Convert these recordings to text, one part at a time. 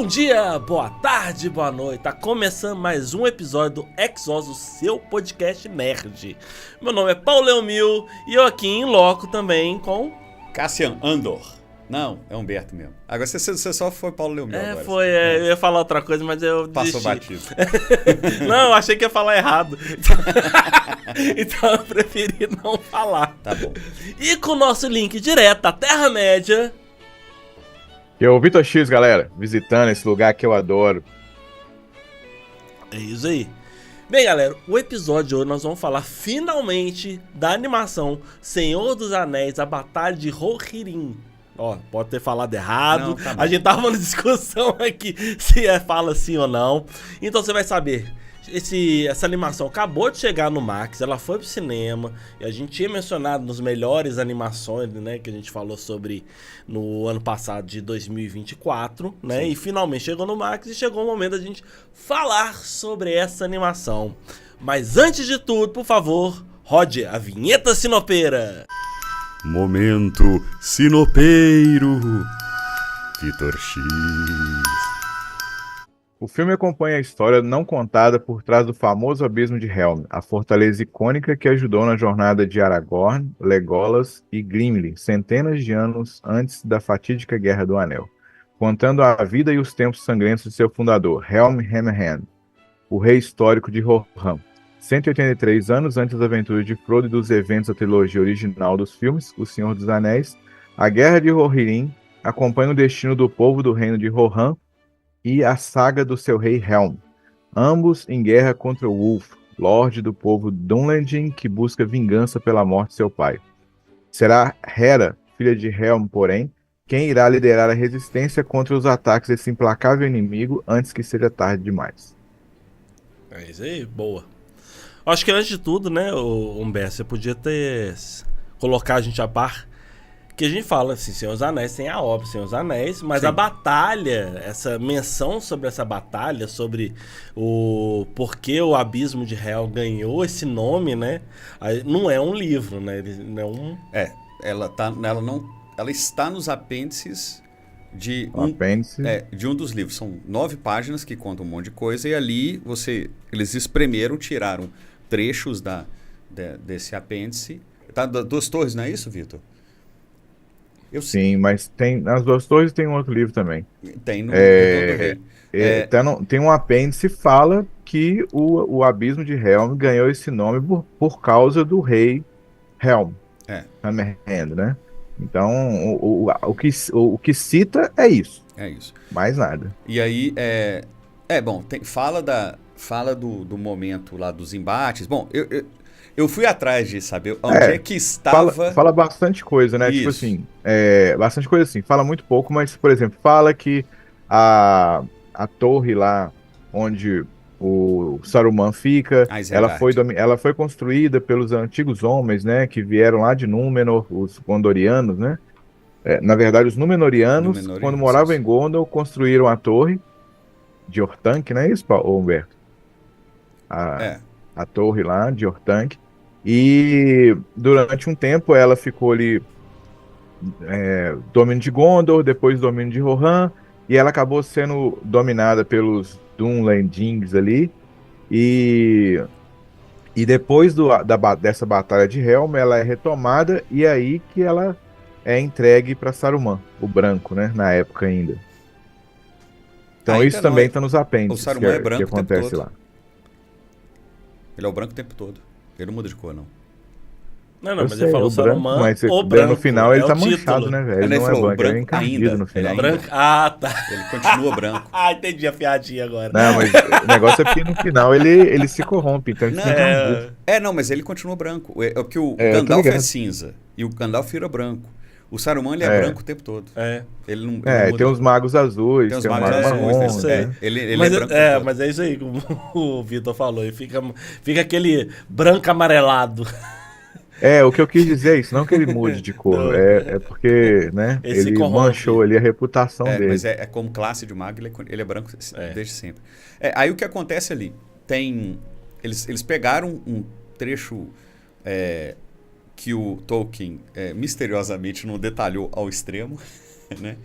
Bom dia, boa tarde, boa noite. Tá começando mais um episódio do Exos, o seu podcast nerd. Meu nome é Paulo Leomil e eu aqui em loco também com... Cassian Andor. Não, é Humberto mesmo. Agora você só foi Paulo Leomil agora. Eu ia falar outra coisa, mas eu Passou desisti. batido. Não, eu achei que ia falar errado. Então eu preferi não falar. Tá bom. E com o nosso link direto da Terra-média... Eu, o Vitor X, galera, visitando esse lugar que eu adoro. É isso aí. Bem, galera, o episódio de hoje nós vamos falar finalmente da animação Senhor dos Anéis, a Batalha de Rohirrim. Ó, pode ter falado errado. Não, tá bom. A gente tava na discussão aqui se fala assim ou não. Então você vai saber. Essa animação acabou de chegar no Max, ela foi pro cinema, e a gente tinha mencionado nos melhores animações, né, que a gente falou sobre no ano passado de 2024, né, Sim. e finalmente chegou no Max e chegou o momento da gente falar sobre essa animação. Mas antes de tudo, por favor, rode a vinheta sinopeira. Momento sinopeiro. Vitor X. O filme acompanha a história não contada por trás do famoso abismo de Helm, a fortaleza icônica que ajudou na jornada de Aragorn, Legolas e Gimli centenas de anos antes da fatídica Guerra do Anel, contando a vida e os tempos sangrentos de seu fundador, Helm Hammerhand, o rei histórico de Rohan. 183 anos antes das aventuras de Frodo e dos eventos da trilogia original dos filmes, O Senhor dos Anéis, a Guerra de Rohirrim acompanha o destino do povo do reino de Rohan e a saga do seu rei Helm, ambos em guerra contra o Ulf, lorde do povo Dunlending, que busca vingança pela morte de seu pai. Será Hera, filha de Helm, porém, quem irá liderar a resistência contra os ataques desse implacável inimigo antes que seja tarde demais. É isso aí, boa. Acho que antes de tudo, né, Humberto, você podia ter colocar a gente a par. Que a gente fala assim, Senhor dos Anéis tem a obra Senhor dos Anéis, mas Sim. a batalha, essa menção sobre essa batalha, sobre o porquê o Abismo de Helm ganhou esse nome, né? Não é um livro, né? Ele não é um... Ela está nos apêndices de Apêndice. um dos livros. São 9 páginas que contam um monte de coisa e ali eles espremeram, tiraram trechos desse apêndice. Tá, Duas Torres, não é isso, Vitor? Sim, mas tem nas Duas Torres tem um outro livro também. Tem no Retorno do Rei. Tem um apêndice que fala que o Abismo de Helm ganhou esse nome por causa do rei Helm, Hammerhand, né? Então, o que cita é isso. É isso. Mais nada. E aí, fala do momento lá dos embates. Bom, eu fui atrás de saber onde é que estava... Fala bastante coisa, né? Isso. Tipo assim, bastante coisa assim. Fala muito pouco, mas, por exemplo, fala que a torre lá onde o Saruman fica, ela foi construída pelos antigos homens, né? Que vieram lá de Númenor, os Gondorianos, né? Na verdade, os Númenóreanos, quando moravam em Gondor, construíram a torre de Orthanc, não é isso, Humberto? A torre lá de Orthanc. E durante um tempo ela ficou ali domínio de Gondor, depois domínio de Rohan, e ela acabou sendo dominada pelos Dunlendings ali, e depois dessa batalha de Helm, ela é retomada, e é aí que ela é entregue para Saruman, o branco, né, na época ainda. Então isso também está nos apêndices, o Saruman é branco que acontece o tempo todo. lá. Ele é o branco o tempo todo. Ele não muda de cor, não. Não, mas ele falou Saruman, mas o branco. No final ele tá título. manchado, né, velho? Ele Não falou, é branco, ele é encardido ainda. no final. Branco? Ah, tá. Ele continua branco. Ah, entendi a piadinha agora. Não, mas o negócio é que no final ele se corrompe, então ele fica Não, mas ele continua branco. É porque o eu tô Gandalf ligado. é cinza e o Gandalf vira branco. O Saruman ele é branco o tempo todo. Ele não muda. Tem os magos azuis, Tem os tem o magos mago azuis, marrom, isso aí. né? Ele Mas é branco o tempo todo. mas é isso aí que o Vitor falou. E fica aquele branco amarelado. O que eu quis dizer é isso, não que ele mude de cor, Não. é porque, né, Ele se ele corrompe. manchou ali a reputação dele. Mas como classe de mago, ele é branco desde sempre. Aí o que acontece ali? Eles pegaram um trecho que o Tolkien misteriosamente não detalhou ao extremo, né?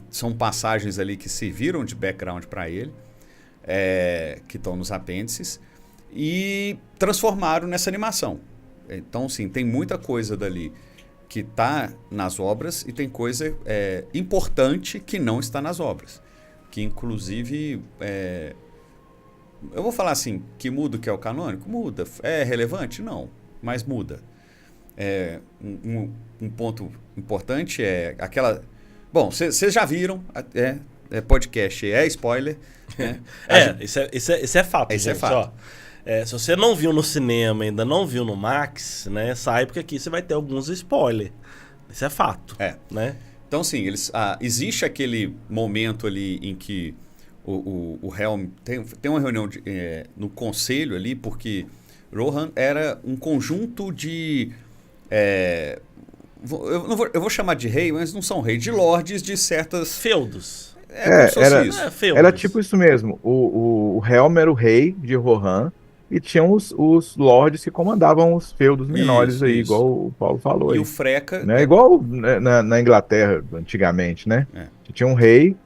São passagens ali que serviram de background para ele, que estão nos apêndices, e transformaram nessa animação. Então, sim, tem muita coisa dali que está nas obras e tem coisa importante que não está nas obras. Que, inclusive, eu vou falar assim, que muda o que é o canônico? Muda. É relevante? Não, mas muda. Um ponto importante é aquela... Bom, vocês já viram, podcast, spoiler. Né? Isso é fato, isso gente. É fato. Ó, se você não viu no cinema, ainda não viu no Max, né, saiba que aqui você vai ter alguns spoilers. Isso é fato. Né? Então, sim, existe aquele momento ali em que o Helm tem uma reunião no conselho ali, porque Rohan era um conjunto de... eu vou chamar de rei, mas não são reis, de lordes de certas... Feudos. Era tipo isso mesmo. O Helm era o rei de Rohan e tinham os lordes que comandavam os feudos menores aí, igual o Paulo falou. E aí. o Freca... Né? Igual na Inglaterra, antigamente, né? Tinha um rei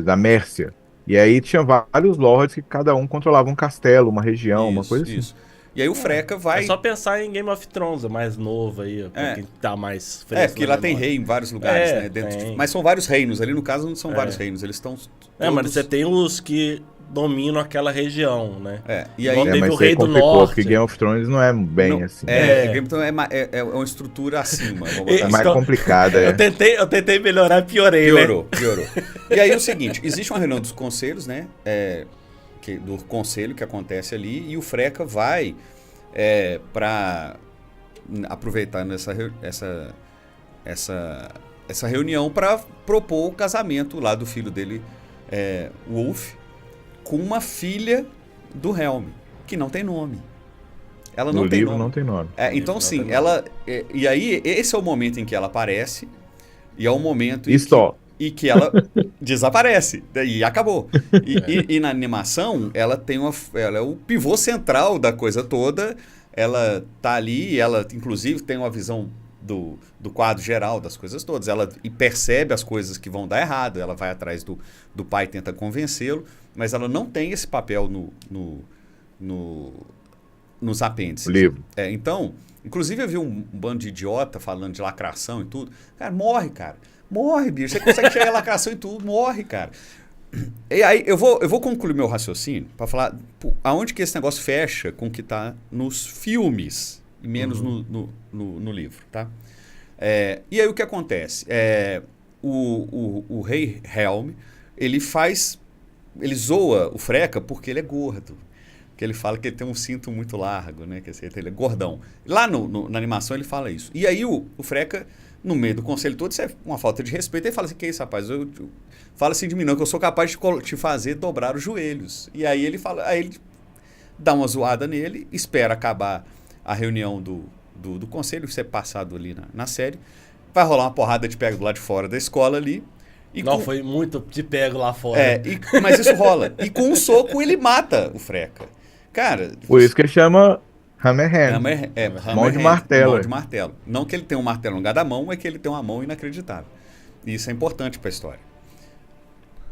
da Mércia. E aí tinha vários lords que cada um controlava um castelo, uma região, uma coisa assim. Isso. E aí o Freca vai... É só pensar em Game of Thrones, mais novo aí, pra quem tá mais fresco. Porque lá tem rei em vários lugares, né? Mas são vários reinos. Ali no caso não são vários reinos, eles estão todos... mas você tem os que dominam aquela região, né? E aí teve o rei do norte. Porque Game of Thrones não é bem assim. Game of Thrones é uma estrutura acima. É mais complicada. Eu tentei melhorar, piorei, piorou. E aí é o seguinte, existe uma reunião dos conselhos, né? Do conselho que acontece ali, e o Freca vai para aproveitar essa reunião para propor o casamento lá do filho dele, Wolf, com uma filha do Helm, que não tem nome. Ela não tem nome. Não tem nome. Então, sim, ela... E aí, esse é o momento em que ela aparece, e é o momento em que ela desaparece. E acabou. E na animação, ela é o pivô central da coisa toda. Ela tá ali, ela inclusive tem uma visão do quadro geral das coisas todas. Ela percebe as coisas que vão dar errado. Ela vai atrás do pai e tenta convencê-lo. Mas ela não tem esse papel nos apêndices. Livro. Então, inclusive eu vi um bando de idiota falando de lacração e tudo. Cara, morre, cara. Morre, bicho. Você consegue chegar a lacração e tudo, morre, cara. E aí, eu vou concluir meu raciocínio para falar aonde que esse negócio fecha com o que está nos filmes, e menos no livro, tá? E aí o que acontece? O rei Helm, ele zoa o Freca porque ele é gordo. Porque ele fala que ele tem um cinto muito largo, né? Que ele é gordão. Lá na animação ele fala isso. E aí o Freca... No meio do conselho todo, isso é uma falta de respeito. Ele fala assim, que é isso, rapaz? Fala assim de mim não, que eu sou capaz de te fazer dobrar os joelhos. E aí ele dá uma zoada nele, espera acabar a reunião do conselho, ser passado ali na série. Vai rolar uma porrada de pego do lado de fora da escola ali. Foi muito de pego lá fora. Mas isso rola. E com um soco ele mata o Freca. Cara... Por isso que ele chama... Hammerhand. Mão de martelo. Mão de martelo. Não que ele tenha um martelo no lugar da mão, é que ele tem uma mão inacreditável. E isso é importante para a história.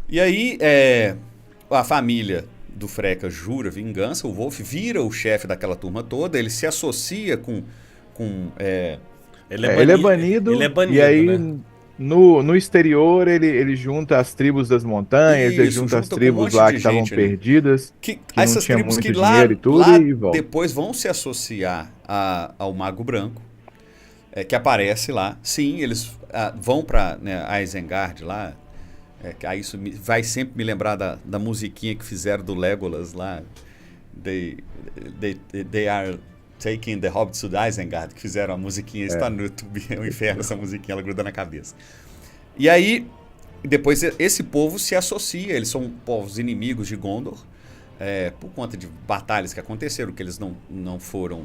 E aí, a família do Freca jura vingança, o Wolf vira o chefe daquela turma toda, ele se associa com ele é banido. E aí, né? no exterior, ele junta as tribos das montanhas, ele junta as tribos lá que estavam perdidas, que essas não tinha tribos muito que lá, dinheiro e tudo, lá e volta. Depois vão se associar ao Mago Branco, que aparece lá. Sim, eles vão para Isengard lá, aí isso vai sempre me lembrar da musiquinha que fizeram do Legolas lá, They are... Taking the Hobbit to Isengard, que fizeram a musiquinha, está no YouTube, é um inferno essa musiquinha, ela gruda na cabeça. E aí, depois esse povo se associa, eles são povos inimigos de Gondor, por conta de batalhas que aconteceram, que eles não foram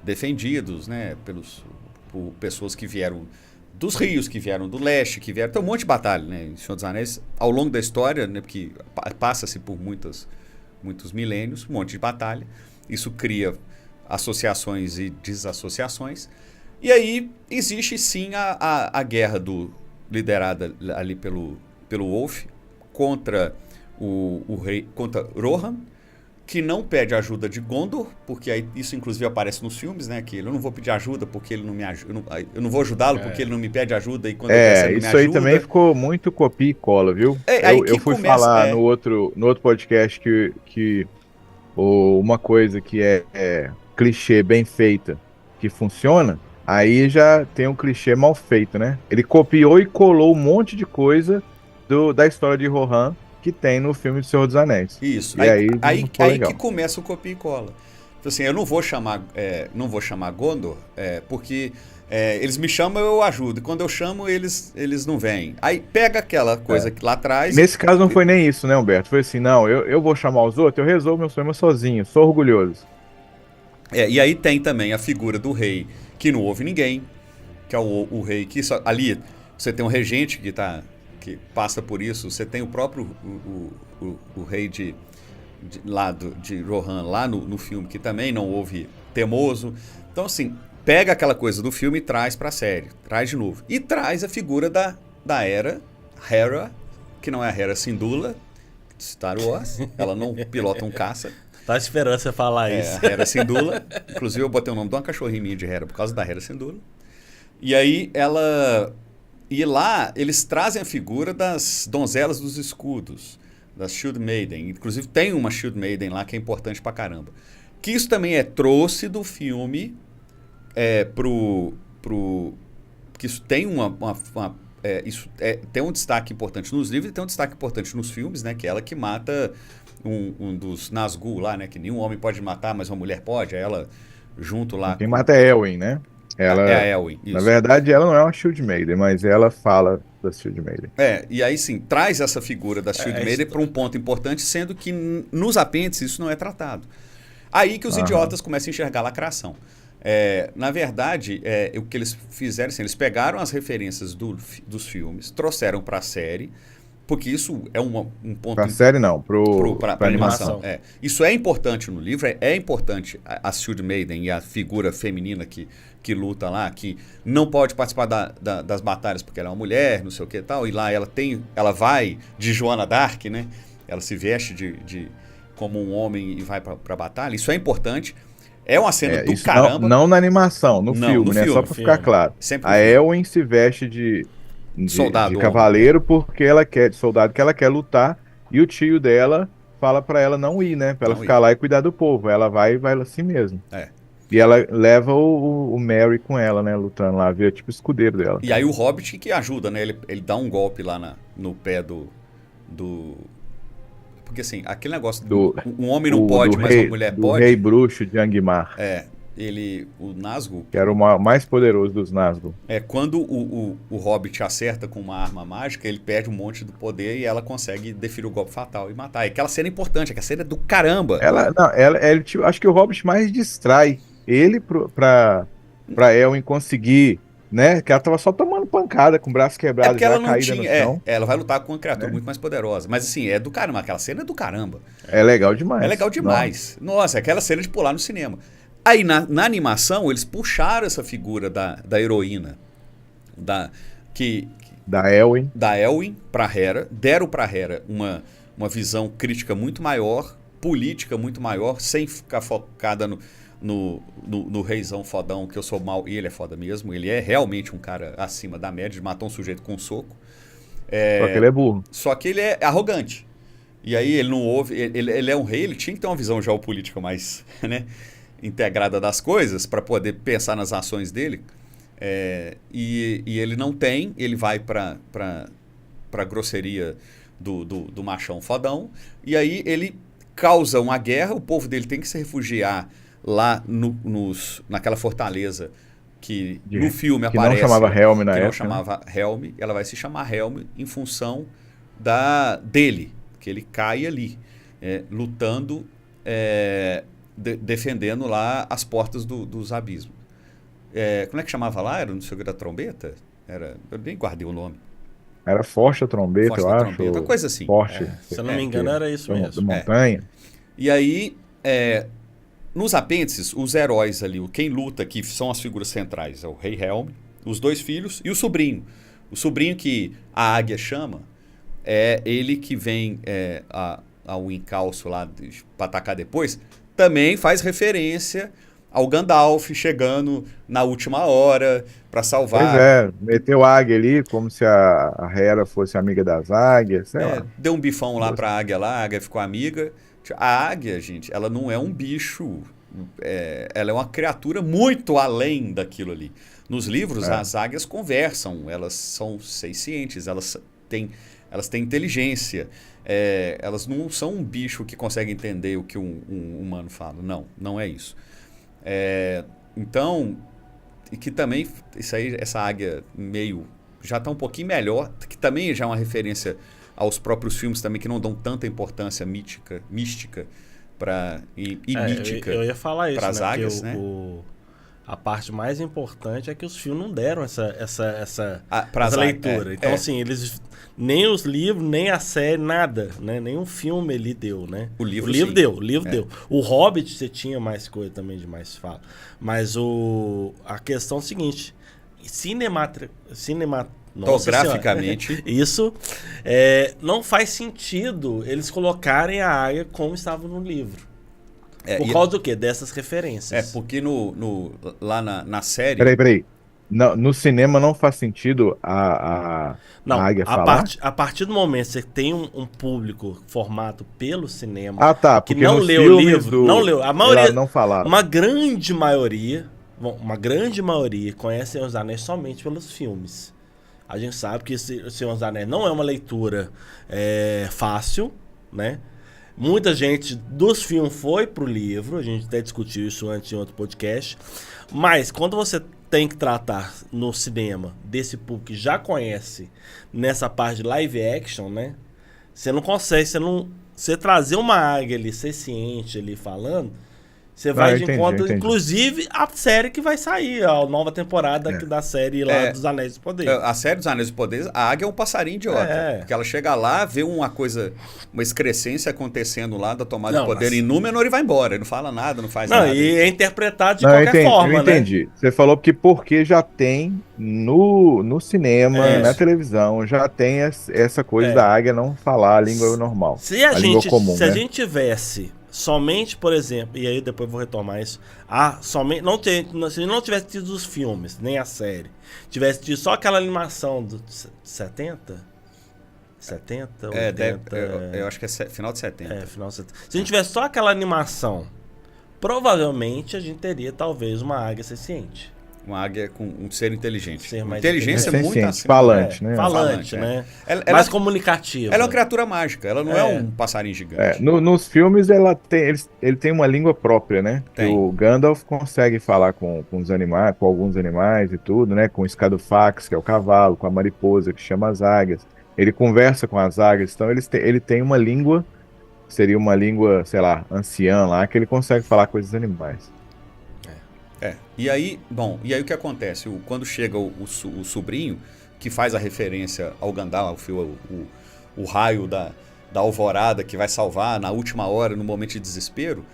defendidos, né, por pessoas que vieram dos rios, que vieram do leste, tem um monte de batalha, né, em Senhor dos Anéis, ao longo da história, né, porque passa-se por muitos milênios, um monte de batalha, isso cria associações e desassociações, E aí existe sim a guerra liderada ali pelo Wolf contra o rei, contra Rohan, que não pede ajuda de Gondor, porque aí isso inclusive aparece nos filmes, né? Que eu não vou pedir ajuda porque ele não me ajuda. Eu não vou ajudá-lo porque ele não me pede ajuda e quando ele quer, ele não me ajuda. Isso aí também ficou muito copia e cola, viu? Eu fui falar no outro podcast que uma coisa que é clichê bem feita, que funciona, aí já tem um clichê mal feito, né? Ele copiou e colou um monte de coisa da história de Rohan que tem no filme do Senhor dos Anéis. Isso. E aí que começa o copia e cola. Então, assim, eu não vou chamar Gondor porque eles me chamam, eu ajudo. E quando eu chamo, eles não vêm. Aí pega aquela coisa que lá atrás... Nesse caso não foi nem isso, né, Humberto? Foi assim, não, eu vou chamar os outros, eu resolvo meus problemas sozinho, sou orgulhoso. E aí tem também a figura do rei, que não ouve ninguém, que é o rei que... Ali você tem um regente que passa por isso, você tem o próprio o rei de Rohan lá no filme, que também não ouve, temoso. Então, assim, pega aquela coisa do filme e traz pra série, traz de novo. E traz a figura da Hera, que não é a Hera Syndulla, de Star Wars, ela não pilota um caça. Tá esperando você falar isso. A Hera Syndulla. Inclusive eu botei o nome de uma cachorrinha minha de Hera por causa da Hera Syndulla. E aí E lá eles trazem a figura das donzelas dos escudos, das Shield Maiden. Inclusive tem uma Shield Maiden lá que é importante pra caramba. Que isso também trouxe do filme que isso tem tem um destaque importante nos livros e tem um destaque importante nos filmes, né? Que é ela que mata um dos Nazgûl lá, né? Que nenhum homem pode matar, mas uma mulher pode. É ela junto lá. Quem mata é Elwyn, né? É a Elwyn. Na verdade, ela não é uma Shield Maiden, mas ela fala da Shield Maiden. E aí sim, traz essa figura da Shield Maiden para um ponto importante, sendo que nos apêndices isso não é tratado. Aí que os idiotas começam a enxergar a lacração. Na verdade, o que eles fizeram, assim, eles pegaram as referências dos filmes, trouxeram para a série, porque isso é um ponto... Para a série não, para animação. Isso é importante no livro, é importante a Shield Maiden e a figura feminina que luta lá, que não pode participar das batalhas porque ela é uma mulher, não sei o que e tal, e lá ela vai de Joana d'Arc, né? Ela se veste como um homem e vai para a batalha. Isso é importante. É uma cena do caramba. Não na animação, no filme, né? Só para ficar claro. Sempre a Elwyn se veste de cavaleiro porque ela quer, de soldado, que ela quer lutar, e o tio dela fala para ela não ir, né? Para ela ficar lá e cuidar do povo. Ela vai assim mesmo. E ela leva o Merry com ela, né? Lutando lá, vira tipo escudeiro dela. E aí o Hobbit que ajuda, né? Ele dá um golpe lá no pé do... Porque assim, aquele negócio um homem não pode, mas uma mulher pode. O rei bruxo de Angmar. O Nazgûl... Que era o mais poderoso dos Nazgûl. Quando o Hobbit acerta com uma arma mágica, ele perde um monte do poder e ela consegue deferir o golpe fatal e matar. E aquela cena é importante, aquela cena é do caramba. Acho que o Hobbit mais distrai ele pra Elwyn conseguir, né? Que ela tava só tomando pancada, com o braço quebrado, porque ela não caída tinha, no chão. Ela vai lutar com uma criatura muito mais poderosa. Mas assim, é do caramba, aquela cena é do caramba. É legal demais. É legal demais. Nossa, é aquela cena de pular no cinema. Aí na animação, eles puxaram essa figura da heroína, da Elwyn pra Hera, deram pra Hera uma visão crítica muito maior, política muito maior, sem ficar focada no reizão fodão, que eu sou mal, e ele é foda mesmo, ele é realmente um cara acima da média, matou um sujeito com um soco. Só que ele é burro. Só que ele é arrogante. E aí ele não ouve, ele é um rei, ele tinha que ter uma visão geopolítica mais, né, integrada das coisas para poder pensar nas ações dele. E ele não tem, ele vai para a grosseria do machão fodão, e aí ele causa uma guerra, o povo dele tem que se refugiar lá naquela fortaleza que no filme aparece. Que não chamava Helm na época. Que não chamava Helm, ela vai se chamar Helm em função dele, que ele cai ali, lutando, defendendo lá as portas dos abismos. Como é que chamava lá? Era no Senhor da Trombeta? Eu nem guardei o nome. Era Forte a Trombeta, eu acho. Trombeta, coisa assim. Forte. Se eu não me engano, era isso mesmo. Da montanha. E aí, nos apêndices, os heróis ali, quem luta, que são as figuras centrais, é o Rei Helm, os 2 filhos e o sobrinho. O sobrinho que a águia chama é ele que vem ao encalço lá para atacar depois, também faz referência ao Gandalf chegando na última hora para salvar. Pois é, meteu a águia ali, como se a Hera fosse amiga das águias, sei lá. Deu um bifão lá para a águia ficou amiga. A águia, gente, ela não é um bicho, ela é uma criatura muito além daquilo ali. Nos livros, as águias conversam, elas são sencientes, elas têm inteligência. Elas não são um bicho que consegue entender o que um humano fala. Não é isso. Então, e que também, essa águia meio, já está um pouquinho melhor, que também já é uma referência aos próprios filmes também, que não dão tanta importância mística e mítica. Eu ia falar isso, para as águias, né? A parte mais importante é que os filmes não deram essa pras leitura. Então, assim, eles nem os livros, nem a série, nada, né? Nenhum filme ele deu, né? O livro deu. O Hobbit você tinha mais coisa também de mais fala. Mas a questão é o seguinte, fotograficamente, isso não faz sentido eles colocarem a águia como estava no livro. Por causa do quê? Dessas referências. Porque lá na série... Peraí. No cinema não faz sentido a águia falar? A partir do momento que você tem um público formado pelo cinema que não leu o livro, não leu. A maioria, não falaram. uma grande maioria conhece Senhor dos Anéis somente pelos filmes. A gente sabe que Senhor dos Anéis não é uma leitura fácil, né? Muita gente dos filmes foi pro livro, a gente até discutiu isso antes em outro podcast, mas quando você tem que tratar no cinema desse público que já conhece nessa parte de live action, né? Você não consegue, você trazer uma águia ali, ser ciente ali falando, você vai de encontro, inclusive, a série que vai sair, a nova temporada da série lá dos Anéis do Poder. A série dos Anéis do Poder, a águia é um passarinho idiota. Porque ela chega lá, vê uma excrescência acontecendo lá da tomada de poder em Númenor e vai embora. Ele não fala nada, não faz nada. E é interpretado de qualquer forma, eu entendi. Né? Você falou porque já tem no cinema, na televisão, já tem essa coisa da águia não falar a língua normal. Língua comum, se a gente tivesse somente, por exemplo, e aí depois eu vou retomar isso, se não tivesse tido os filmes, nem a série, tivesse tido só aquela animação do 70? 70, 80... eu acho que é final de 70. Final de 70. Se a gente tivesse só aquela animação, provavelmente a gente teria talvez uma águia senciente. Uma águia com um ser inteligente. Inteligência muito acima. Falante, né? Falante, né? Mais comunicativa. Ela é uma criatura mágica, ela não é um passarinho gigante. Nos filmes ele tem uma língua própria, né? O Gandalf consegue falar com os animais, com alguns animais e tudo, né? Com o Scadufax, que é o cavalo, com a mariposa, que chama as águias. Ele conversa com as águias, então ele tem uma língua, seria uma língua, sei lá, anciã lá, que ele consegue falar com esses animais. E aí o que acontece? Quando chega o sobrinho, que faz a referência ao Gandalf, o raio da alvorada que vai salvar na última hora, no momento de desespero,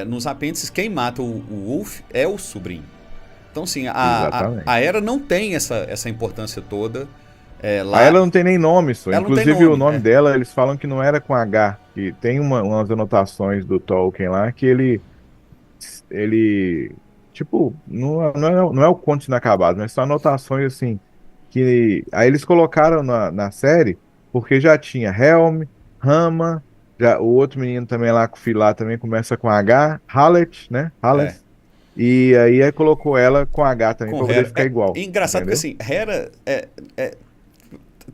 nos apêndices, quem mata o Ulf é o sobrinho. Então, assim, a Hera não tem essa importância toda. Lá. Ela não tem nem nome, só. Inclusive o nome dela, eles falam que não era com H. Que tem umas anotações do Tolkien lá que ele tipo, não é o conto inacabado, mas são anotações assim, que aí eles colocaram na série, porque já tinha Helm, Rama, o outro menino também lá, com o filho lá, também começa com H, Hallet, né? Hallet. E aí colocou ela com H também, pra poder ficar igual. Engraçado, entendeu? Porque assim, Hera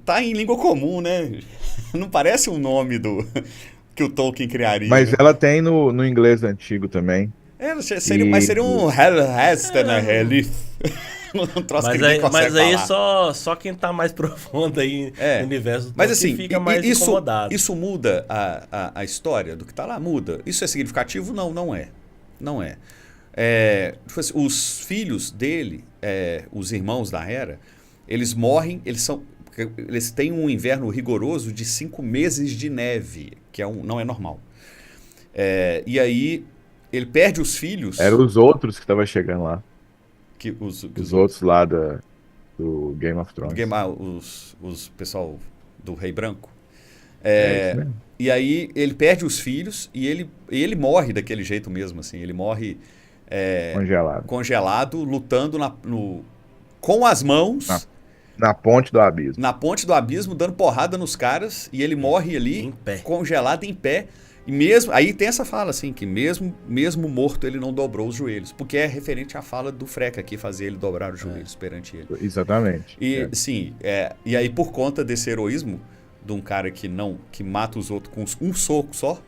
tá em língua comum, né? Não parece um nome que o Tolkien criaria. Mas ela tem no inglês antigo também. Mas seria um Mas aí só quem tá mais profundo aí no universo do mas assim, fica mais incomodado. Isso muda a história do que tá lá? Muda. Isso é significativo? Não é. Não é. Os filhos dele, os irmãos da Hera, eles morrem, eles têm um inverno rigoroso de 5 meses de neve, que não é normal. E aí ele perde os filhos. Eram os outros que estavam chegando lá. Os Os outros lá do Game of Thrones. os pessoal do Rei Branco. É isso mesmo. E aí ele perde os filhos e ele morre daquele jeito mesmo, assim. Ele morre congelado, lutando com as mãos Na ponte do abismo. na ponte do abismo, dando porrada nos caras, e ele morre ali, Em pé. congelado em pé. E mesmo, aí tem essa fala assim, que mesmo morto ele não dobrou os joelhos, porque é referente à fala do Freca que fazia ele dobrar os joelhos perante ele. Exatamente. E sim, e aí por conta desse heroísmo de um cara que mata os outros com um soco só,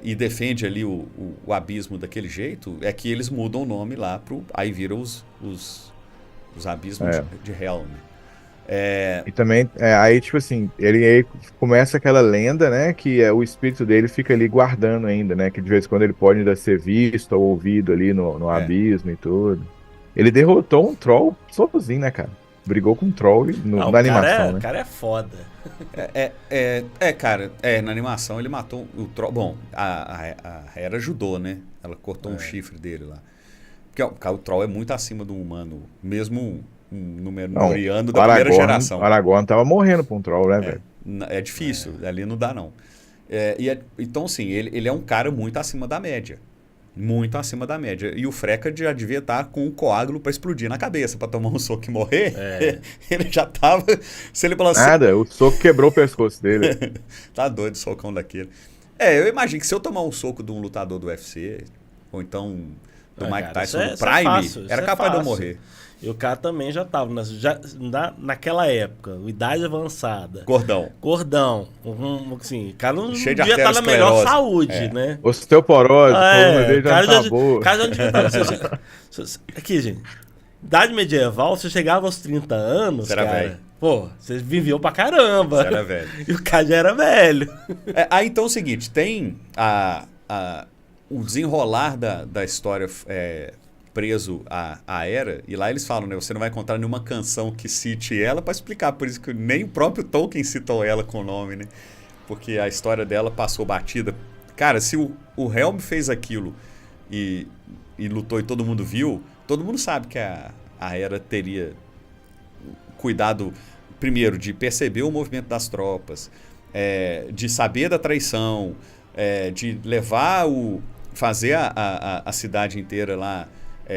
e defende ali o abismo daquele jeito, é que eles mudam o nome lá aí viram os abismos de Helm. E também, aí tipo assim, aí começa aquela lenda, né, que o espírito dele fica ali guardando ainda, né, que de vez em quando ele pode ainda ser visto ou ouvido ali no abismo e tudo. Ele derrotou um troll sozinho, né, cara? Brigou com um troll na animação, né? O cara é foda. Cara, na animação ele matou o troll. Bom, a Hera ajudou, né? Ela cortou um chifre dele lá. Porque o troll é muito acima do humano, mesmo um Númenóreano da primeira geração. O Aragorn tava morrendo pra um troll, né, velho? É difícil, ali não dá não. Então, assim, ele é um cara muito acima da média. Muito acima da média. E o Freca já devia estar com um coágulo pra explodir na cabeça, pra tomar um soco e morrer. Ele já tava... Se ele falasse, nada, o soco quebrou o pescoço dele. Tá doido, socão daquele. Eu imagino que se eu tomar um soco de um lutador do UFC, ou então do Mike Tyson do Prime, era capaz de eu morrer. E o cara também já tava naquela época, idade avançada. Gordão. Assim, o cara não Cheio de devia estar na melhor saúde, né? Osteoporose, a coluna dele já não acabou. O cara já devia estar... Aqui, gente, idade medieval, você chegava aos 30 anos, você era velho. Pô, você viveu pra caramba. Você era velho. E o cara já era velho. Aí então é o seguinte, tem o desenrolar da história preso à Era, e lá eles falam, né, você não vai encontrar nenhuma canção que cite ela para explicar, por isso que nem o próprio Tolkien citou ela com o nome, né? Porque a história dela passou batida. Cara, se o Helm fez aquilo e lutou e todo mundo viu, todo mundo sabe que a Era teria cuidado, primeiro, de perceber o movimento das tropas, de saber da traição, de levar fazer a cidade inteira lá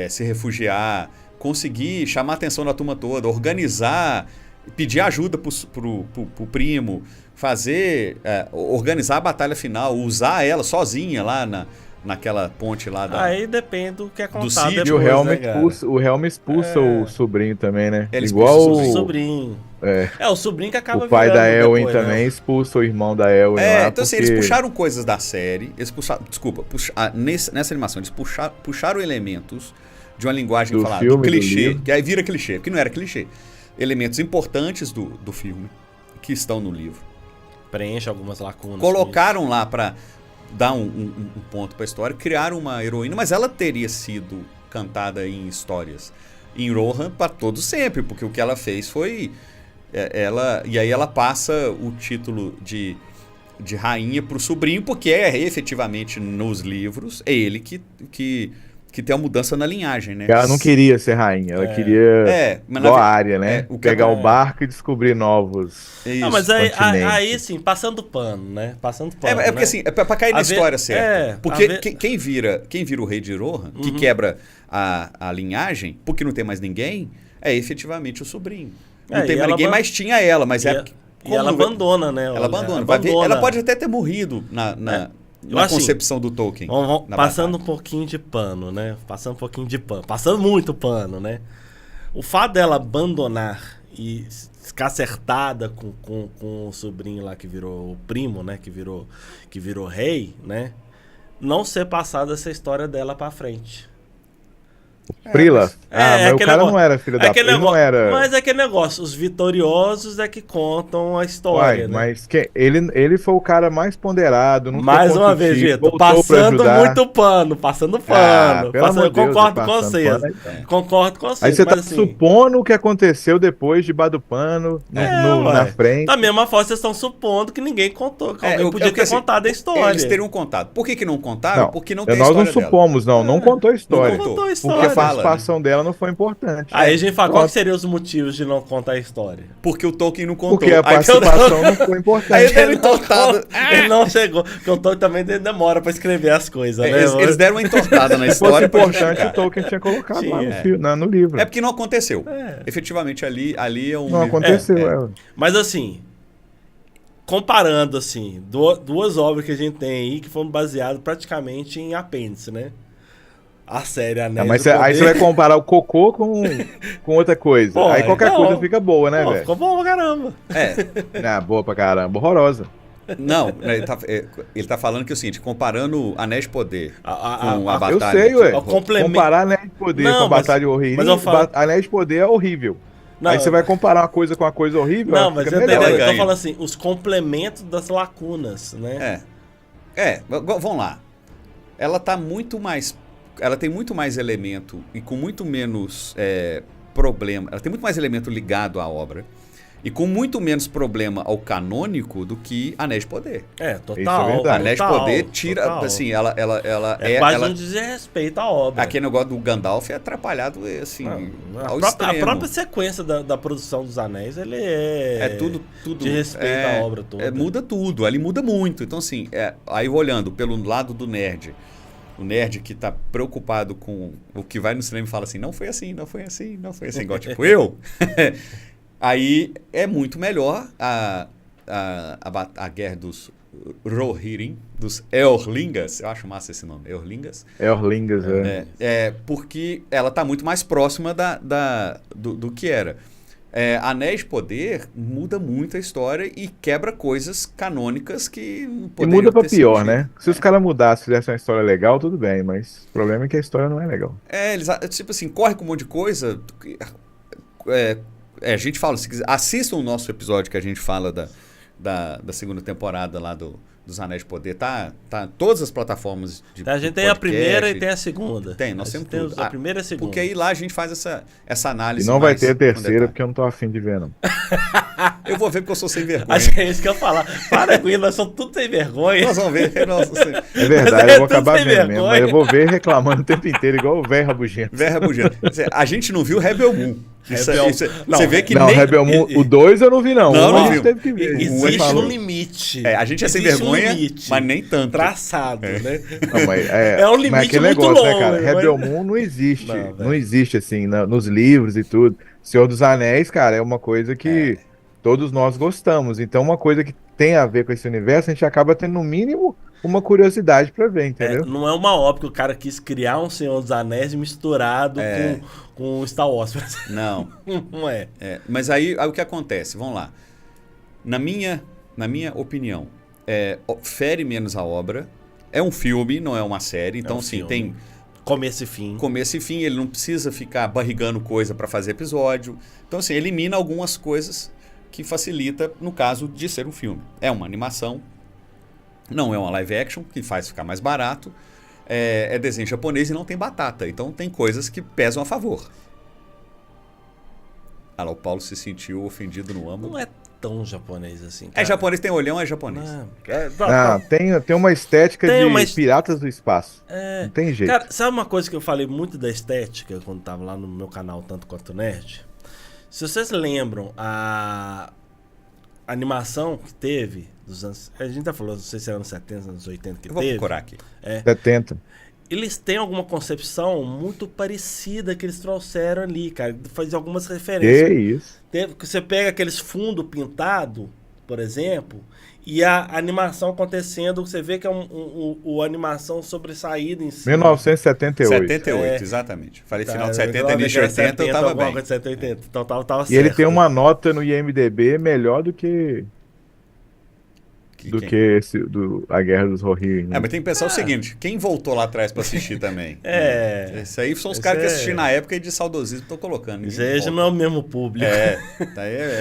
se refugiar, conseguir chamar a atenção da turma toda, organizar, pedir ajuda pro primo, organizar a batalha final, usar ela sozinha lá naquela ponte lá Aí depende do que é contado sítio. depois, E o né, Helm expulsa o sobrinho também, né? Ele Igual expulsa o sobrinho. O sobrinho que acaba o pai da virando Elwyn depois, também né? expulsa o irmão da Elwyn lá. Então assim, eles puxaram coisas da série, nessa animação, eles puxaram elementos de uma linguagem Do falada, filme, do do clichê, livro. que aí vira clichê, porque não era clichê. Elementos importantes do filme, que estão no livro. Preenche algumas lacunas. Colocaram lá pra dar um ponto pra história, criaram uma heroína, mas ela teria sido cantada em histórias em Rohan pra todo sempre, porque o que ela fez foi... E aí ela passa o título de rainha pro sobrinho, porque efetivamente nos livros, é ele que tem uma mudança na linhagem, né? Ela não queria ser rainha, ela queria igual a Arya, né? Pegar o barco e descobrir novos mas continentes. aí sim, passando pano, né? Passando pano, porque assim, pra cair na história certa. Porque quem vira o rei de Rohan, que quebra a linhagem, porque não tem mais ninguém, é efetivamente o sobrinho. Não tem mais ninguém, mas tinha ela, mas e ela abandona, né? Ela abandona. Ela pode até ter morrido na concepção do Tolkien. Passando um pouquinho de pano, né? Passando muito pano, né? O fato dela abandonar e ficar acertada com o sobrinho lá que virou o primo, né? Que virou rei, né? Não ser passada essa história dela pra frente. Frila. Mas o aquele cara negócio- não era filho da puta. aquele Ele não negócio- era. Mas é aquele negócio, os vitoriosos é que contam a história, Uai, né? mas ele foi o cara mais ponderado. Não foi Mais uma contra o vez, Chico, Vitor, voltou pra passando ajudar. muito pano, passando pano. Pelo amor de Deus, Concordo com passando vocês. pano Concordo com Aí vocês, você tá mas assim... supondo o que aconteceu depois de bar do pano na ué. frente. Da mesma forma, vocês estão supondo que ninguém contou, que alguém podia ter assim, contado a história. Eles teriam contado. Por que não contaram? Porque não tem a nós não história dela. supomos, não contou a história. Não contou a história. Porque a Fala, participação dela não foi importante. Aí a gente fala, qual Pronto. que seriam os motivos de não contar a história? Porque o Tolkien não contou. Porque a Aí participação não foi Aí importante. deram entortada. Ele não chegou, porque o Tolkien também demora pra escrever as coisas, né? Eles deram uma entortada na Se fosse história. pra importante, justificar. o Tolkien tinha colocado lá Tinha. no livro. É porque não aconteceu. Efetivamente, ali é um... Não aconteceu. Mas assim, comparando assim, duas obras que a gente tem aí que foram baseadas praticamente em apêndice, né? A série Anéis Mas do Poder. aí você vai comparar o cocô com outra coisa. Pô, aí qualquer então, coisa fica boa, né, Pô, velho? ficou bom pra caramba. Boa pra caramba. Horrorosa. Não, ele tá falando que é o seguinte, comparando Anéis de Poder com a Eu batalha... sei, ué. o complemento- Comparar Anéis de Poder Não, com a mas- Batalha de Horrível. mas eu falo- Anéis de Poder é horrível. Não, aí você vai comparar uma coisa com uma coisa horrível, Não, mas fica eu melhor. entendi. Eu tô ganha. falando assim, os complementos das lacunas, né? Vamos lá. Ela tá muito mais... Ela tem muito mais elemento e com muito menos problema. Ela tem muito mais elemento ligado à obra e com muito menos problema ao canônico do que Anéis de Poder. Total. Isso é verdade. Anéis de total, Poder tira... total. Assim, ela É quase ela, um desrespeito à obra. aquele negócio do Gandalf é atrapalhado, assim, ao A extremo. própria sequência da produção dos Anéis, ele é... É tudo de respeito à obra toda. Muda tudo, ali muda muito. Então, assim, aí olhando pelo lado do nerd, o nerd que tá preocupado com o que vai no cinema e fala assim, não foi assim, não foi assim, não foi assim, igual tipo eu, aí é muito melhor a Guerra dos Rohirrim, dos Eorlingas, eu acho massa esse nome, Eorlingas. Eorlingas, Porque ela tá muito mais próxima do que era. Anéis de Poder muda muito a história e quebra coisas canônicas que E poderiam muda pra ter pior, sentido. né? Se os caras mudassem, fizessem uma história legal, tudo bem, mas o problema é que a história não é legal. Eles, tipo assim, corre com um monte de coisa. A gente fala, assistam o nosso episódio que a gente fala da segunda temporada lá dos Anéis de Poder. Tá em todas as plataformas de A gente de tem a podcast. primeira e tem a segunda. Tem, nós temos tudo. A primeira e a segunda. Porque aí lá a gente faz essa análise. E não vai mais ter a com terceira, detalhe. porque eu não tô afim de ver, não. Eu vou ver porque eu sou sem vergonha. Acho que é isso que eu ia falar. Para com isso, nós somos tudo sem vergonha. Nós vamos ver. Nossa, É verdade, Mas é eu vou acabar tudo sem vendo mesmo. vergonha. Mas eu vou ver reclamando o tempo inteiro, igual o velho rabugento. Verra bugendo. A gente não viu Rebel Moon. Não, Você vê que Não, nem... Rebel Moon, o 2 eu não vi, não. Não, O não um a viu. gente teve que ver. Existe falou. um limite. A gente é sem Existe vergonha, um limite mas nem tanto. traçado, né? Não, mas É um limite mas aquele muito negócio, longo, né, cara? mas- Rebel Moon não existe. Não, Não, velho. existe, assim, nos livros e tudo. Senhor dos Anéis, cara, é uma coisa que todos nós gostamos. Então, uma coisa que tem a ver com esse universo, a gente acaba tendo, no mínimo, uma curiosidade pra ver, entendeu? Não é uma obra que o cara quis criar um Senhor dos Anéis misturado com Star Wars. Não. Não é. Mas aí o que acontece? Vamos lá. Na minha opinião, fere menos a obra. É um filme, não é uma série. Então, um assim, filme. tem Começo e fim. começo e fim. Ele não precisa ficar barrigando coisa para fazer episódio. Então, assim, elimina algumas coisas que facilita no caso de ser um filme. É uma animação, não é uma live action, que faz ficar mais barato. É desenho japonês e não tem batata. Então, tem coisas que pesam a favor. Ah lá, o Paulo se sentiu ofendido no âmbito. Não é tão japonês assim, É cara. japonês, tem olhão, é japonês. Tem uma estética Tem de uma Piratas do Espaço. Não tem jeito. Cara, sabe uma coisa que eu falei muito da estética quando tava lá no meu canal Tanto Quanto Nerd? Se vocês lembram, a animação que teve dos anos... A gente já falou, não sei se é anos 70, anos 80 que Eu vou teve. procurar aqui. 70. Eles têm alguma concepção muito parecida que eles trouxeram ali, cara. Faz algumas Que referências. isso. Você pega aqueles fundos pintados, por exemplo, e a animação acontecendo, você vê que é uma animação sobressaída em cima. 1978. 78, exatamente. Falei final de Tá, 70, início de 80, eu tava alguma bem. coisa de 70, 80. Então tava E ele certo. tem uma nota no IMDB melhor do que do que a Guerra dos Rohirrim. Mas tem que pensar o seguinte, quem voltou lá atrás pra assistir também? Isso aí são os Esse caras que assistiram na época e de saudosismo estão colocando. Isso aí já não é o mesmo público.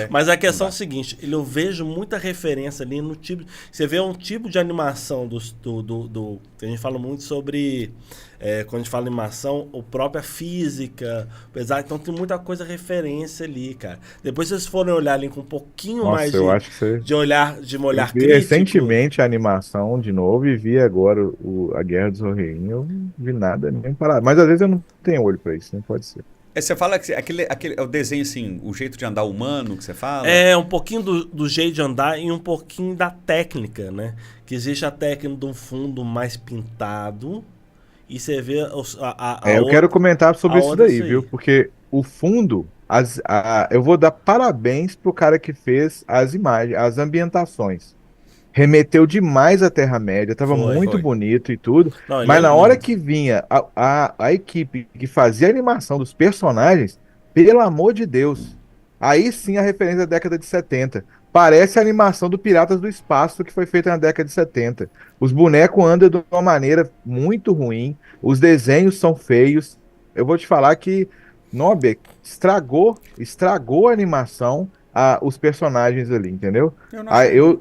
Mas a questão é o seguinte, eu vejo muita referência ali no tipo... Você vê um tipo de animação a gente fala muito sobre... quando a gente fala animação, a própria física, apesar, então tem muita coisa referência ali, cara. Depois vocês forem olhar ali com um pouquinho mais de olhar vi crítico. Recentemente a animação de novo e vi agora a Guerra dos Rohirrim. Eu não vi nada, nem parado. Mas às vezes eu não tenho olho pra isso, nem pode ser. Você fala que aquele é o desenho assim, o jeito de andar humano que você fala? É, um pouquinho do jeito de andar e um pouquinho da técnica, né? Que existe a técnica de um fundo mais pintado. E você vê eu quero comentar sobre isso daí, viu? Porque o fundo, eu vou dar parabéns pro cara que fez as imagens, as ambientações. Remeteu demais à Terra-média, tava muito bonito e tudo. Não, mas na hora que vinha a equipe que fazia a animação dos personagens, pelo amor de Deus, aí sim a referência da década de 70. Parece a animação do Piratas do Espaço que foi feita na década de 70. Os bonecos andam de uma maneira muito ruim, os desenhos são feios. Eu vou te falar que Nobe estragou a animação, os personagens ali, entendeu?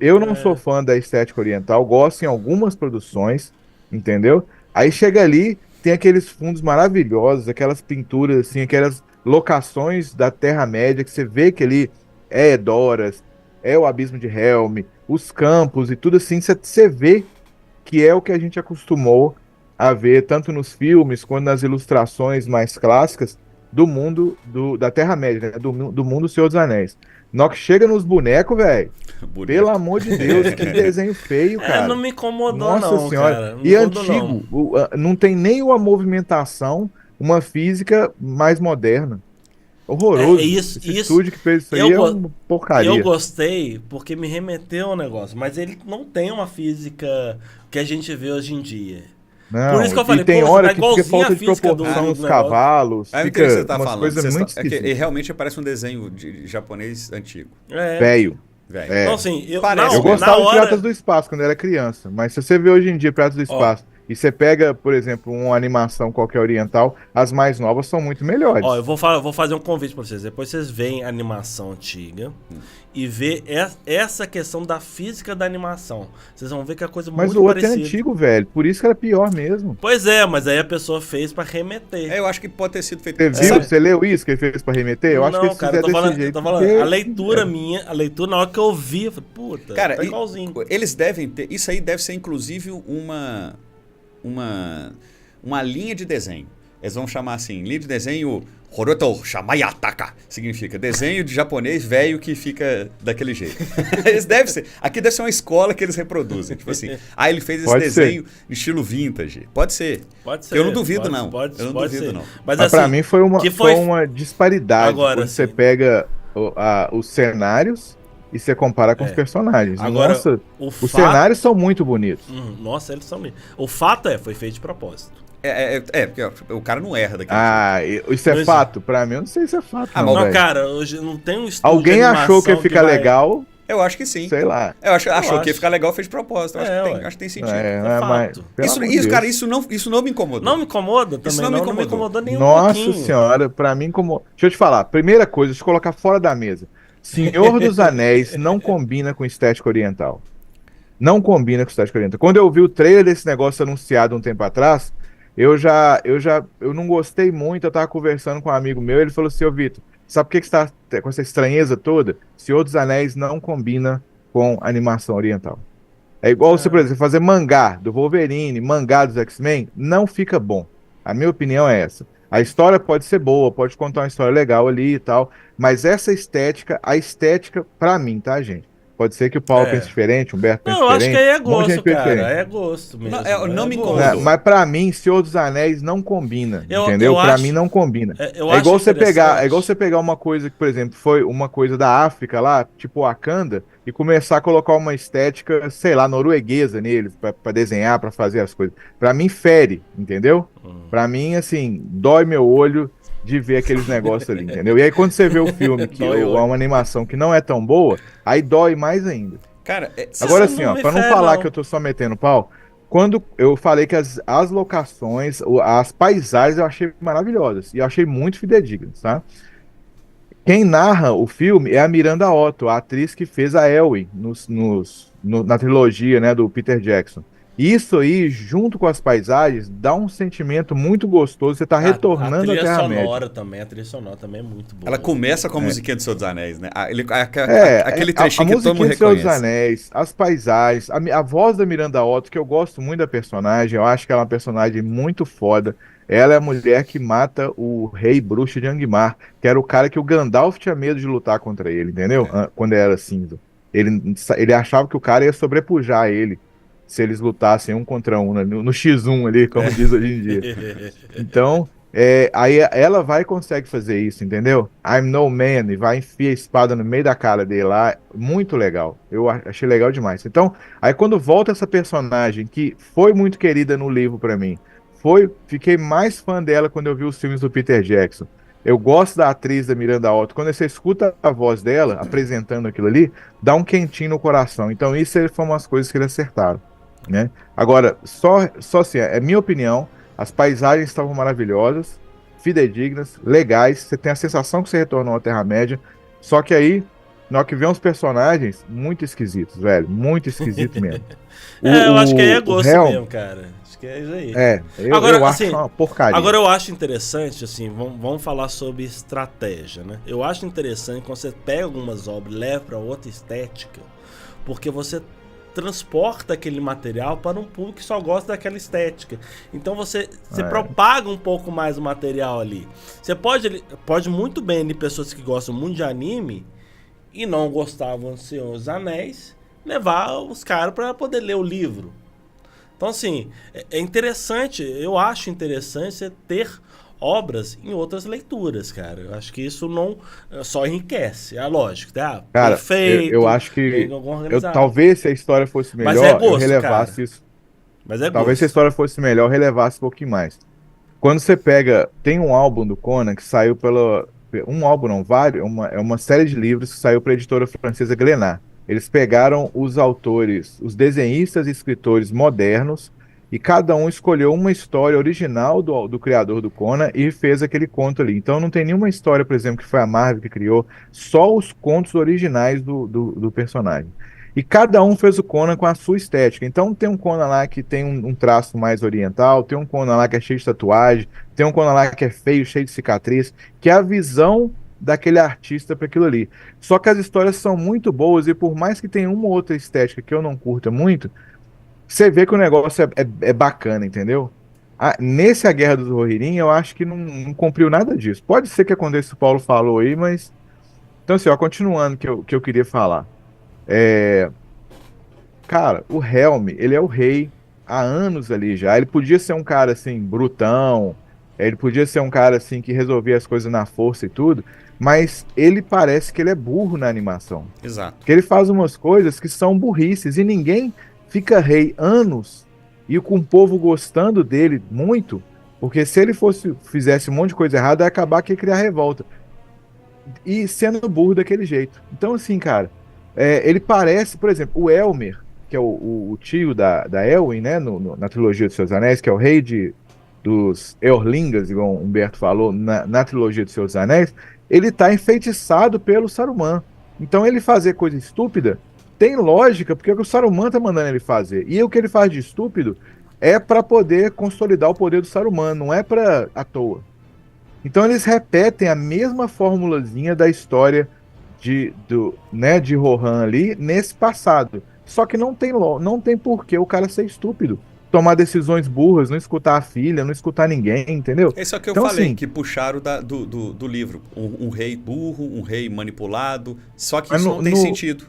Eu não sou fã da estética oriental, gosto em algumas produções, entendeu? Aí chega ali, tem aqueles fundos maravilhosos, aquelas pinturas, assim, aquelas locações da Terra-média que você vê que ali é Edoras, é o Abismo de Helm, os campos e tudo assim, você vê que é o que a gente acostumou a ver, tanto nos filmes quanto nas ilustrações mais clássicas do mundo da Terra-média, né? do mundo do Senhor dos Anéis. Na hora que chega nos bonecos, velho, pelo amor de Deus, que desenho feio, cara. Não me incomodou, Nossa senhora. Cara. E antigo, não tem nem uma movimentação, uma física mais moderna. Horroroso. Esse estúdio que fez isso aí é uma porcaria. Eu gostei porque me remeteu ao negócio, mas ele não tem uma física que a gente vê hoje em dia. Não, por isso que eu falei, tem hora que fica falta de proporção nos cavalos, fica que você tá umas falando. coisas muito esquisitas. E realmente parece um desenho de japonês antigo. Velho. Então assim, eu gostava de Piratas do Espaço quando eu era criança, mas se você vê hoje em dia Piratas do Espaço e você pega, por exemplo, uma animação qualquer oriental, as mais novas são muito melhores. Eu vou fazer um convite pra vocês. Depois vocês veem a animação antiga e vê essa questão da física da animação. Vocês vão ver que é coisa muito parecida. Mas o outro é antigo, velho. Por isso que era pior mesmo. Pois é, mas aí a pessoa fez pra remeter. Eu acho que pode ter sido feito. Você viu? Você leu isso que ele fez pra remeter? Eu acho que cara, eu tô falando. A leitura minha, na hora que eu vi, eu falei, puta, cara, tá igualzinho. Eles devem ter... Isso aí deve ser, inclusive, uma linha de desenho. Eles vão chamar assim, linha de desenho Horoto Shamayataka. Significa desenho de japonês velho que fica daquele jeito. Eles devem ser. Aqui deve ser uma escola que eles reproduzem. Tipo assim, ele fez esse desenho em estilo vintage. Pode ser. Eu não duvido, não. Eu não duvido, não. Mas assim, pra mim foi uma disparidade. Agora, quando você pega os cenários e você compara com os personagens. Agora, nossa, os cenários são muito bonitos. Nossa, eles são lindos. O fato foi feito de propósito. Porque o cara não erra daquele isso é fato? Pra mim, eu não sei se é fato. Não, cara, hoje não tem um estúdio. Alguém achou que ia ficar legal. Eu acho que sim. Sei lá. Achou que ia ficar legal, fez de propósito. Acho que tem sentido. Fato. Cara, isso não me incomoda. Não me incomoda também. Isso não me incomodou nem Nossa pouquinho. senhora, pra mim incomoda. Deixa eu te falar. Primeira coisa, deixa eu colocar fora da mesa. Senhor dos Anéis não combina com estética oriental. Não combina com estética oriental. Quando eu vi o trailer desse negócio anunciado um tempo atrás, eu não gostei muito. Eu tava conversando com um amigo meu, ele falou assim: ô Vitor, sabe por que você tá com essa estranheza toda? Senhor dos Anéis não combina com animação oriental. É igual você, por exemplo, fazer mangá do Wolverine, mangá dos X-Men, não fica bom. A minha opinião é essa. A história pode ser boa, pode contar uma história legal ali e tal, mas essa estética, a estética, pra mim, tá, gente? Pode ser que o Paulo pense diferente, o Humberto pense diferente. Eu acho que aí é gosto, cara. É gosto mesmo. Não me incomodou. Mas pra mim, Senhor dos Anéis não combina, entendeu? Pra mim não combina. É igual você pegar uma coisa que, por exemplo, foi uma coisa da África lá, tipo Wakanda, e começar a colocar uma estética, sei lá, norueguesa nele, pra desenhar, pra fazer as coisas. Pra mim, fere, entendeu? Pra mim, assim, dói meu olho de ver aqueles negócios ali, entendeu? E aí quando você vê o filme, que é uma animação que não é tão boa, aí dói mais ainda. Cara, Agora Você assim, não ó, me pra não fere, falar não. que eu tô só metendo pau, quando eu falei que as locações, as paisagens eu achei maravilhosas. E eu achei muito fidedignas, tá? Quem narra o filme é a Miranda Otto, a atriz que fez a Elwin na trilogia, né, do Peter Jackson. Isso aí, junto com as paisagens, dá um sentimento muito gostoso. Você está A retornando à trilha Terra-média. sonora também, a trilha sonora também é muito ela boa. começa com a É, musiquinha do Senhor dos Anéis, né? Aquele a trechinho que todo mundo musiquinha de Senhor dos reconhece. Anéis, as paisagens, a voz da Miranda Otto, que eu gosto muito da personagem, eu acho que ela é uma personagem muito foda. Ela é a mulher que mata o rei bruxo de Angmar, que era o cara que o Gandalf tinha medo de lutar contra ele, entendeu? É. Quando ele era cinza. Ele achava que o cara ia sobrepujar ele se eles lutassem um contra um, né, no X1 ali, como diz hoje em dia. Então, aí ela vai e consegue fazer isso, entendeu? I'm no man, e vai enfiar a espada no meio da cara dele lá. Muito legal. Eu achei legal demais. Então, aí quando volta essa personagem que foi muito querida no livro pra mim, fiquei mais fã dela quando eu vi os filmes do Peter Jackson. Eu gosto da atriz da Miranda Otto. Quando você escuta a voz dela apresentando aquilo ali, dá um quentinho no coração. Então, isso foi umas coisas que eles acertaram, né? Agora, só assim, é minha opinião. As paisagens estavam maravilhosas, fidedignas, legais. Você tem a sensação que você retornou à Terra-média. Só que aí, na hora que vem uns personagens muito esquisitos, velho. Muito esquisito mesmo. Eu acho que aí é O gosto Helm, mesmo, cara. Acho que é isso aí. eu Agora, acho assim, uma porcaria. agora eu acho interessante, assim, vamos falar sobre estratégia, né? Eu acho interessante quando você pega algumas obras e leva para outra estética, porque você transporta aquele material para um público que só gosta daquela estética. Então você propaga um pouco mais o material ali. Você pode muito bem ali pessoas que gostam muito de anime e não gostavam de Senhor dos Anéis, levar os caras para poder ler o livro. Então, assim, é interessante, eu acho interessante você ter obras em outras leituras, cara. Eu acho que isso não só enriquece. É lógico, tá? Cara, eu Perfeito, acho que bem organizado. talvez se a história fosse Mas é melhor, eu gosto, cara. relevasse isso. Mas é Talvez se a gosto. história fosse melhor, eu relevasse um pouquinho mais. Quando você pega, tem um álbum do Conan que saiu pela, um álbum não, vários, é uma série de livros que saiu para a editora francesa Glénat. Eles pegaram os autores, os desenhistas e escritores modernos, e cada um escolheu uma história original do criador do Conan e fez aquele conto ali. Então não tem nenhuma história, por exemplo, que foi a Marvel que criou, só os contos originais do personagem. E cada um fez o Conan com a sua estética. Então tem um Conan lá que tem um traço mais oriental, tem um Conan lá que é cheio de tatuagem, tem um Conan lá que é feio, cheio de cicatriz, que é a visão daquele artista para aquilo ali. Só que as histórias são muito boas e por mais que tenha uma ou outra estética que eu não curta muito, você vê que o negócio é bacana, entendeu? Nesse A Guerra dos Rohirrim, eu acho que não cumpriu nada disso. Pode ser que aconteça o que o Paulo falou aí, mas... Então assim, ó, continuando que eu queria falar. É, Cara, o Helm, ele é o rei há anos ali já. Ele podia ser um cara assim, brutão, ele podia ser um cara assim que resolvia as coisas na força e tudo, mas ele parece que ele é burro na animação. Exato. Que ele faz umas coisas que são burrices e ninguém fica rei anos e com o povo gostando dele muito, porque se ele fizesse um monte de coisa errada, ia acabar que ia criar revolta. E sendo burro daquele jeito. Então, assim, cara, ele parece, por exemplo, o Elmer, que é o tio da Elwin, né, na trilogia dos Seus Anéis, que é o rei dos Eorlingas, igual o Humberto falou, na trilogia dos Seus Anéis, ele tá enfeitiçado pelo Saruman. Então, ele fazer coisa estúpida tem lógica, porque é o que o Saruman tá mandando ele fazer. E o que ele faz de estúpido é para poder consolidar o poder do Saruman, não é para à toa. Então eles repetem a mesma formulazinha da história de Rohan ali nesse passado. Só que não tem por que o cara ser estúpido. Tomar decisões burras, não escutar a filha, não escutar ninguém, entendeu? É isso que eu Então, falei, assim, que puxaram do livro. Um rei burro, um rei manipulado. Só que mas isso não tem sentido.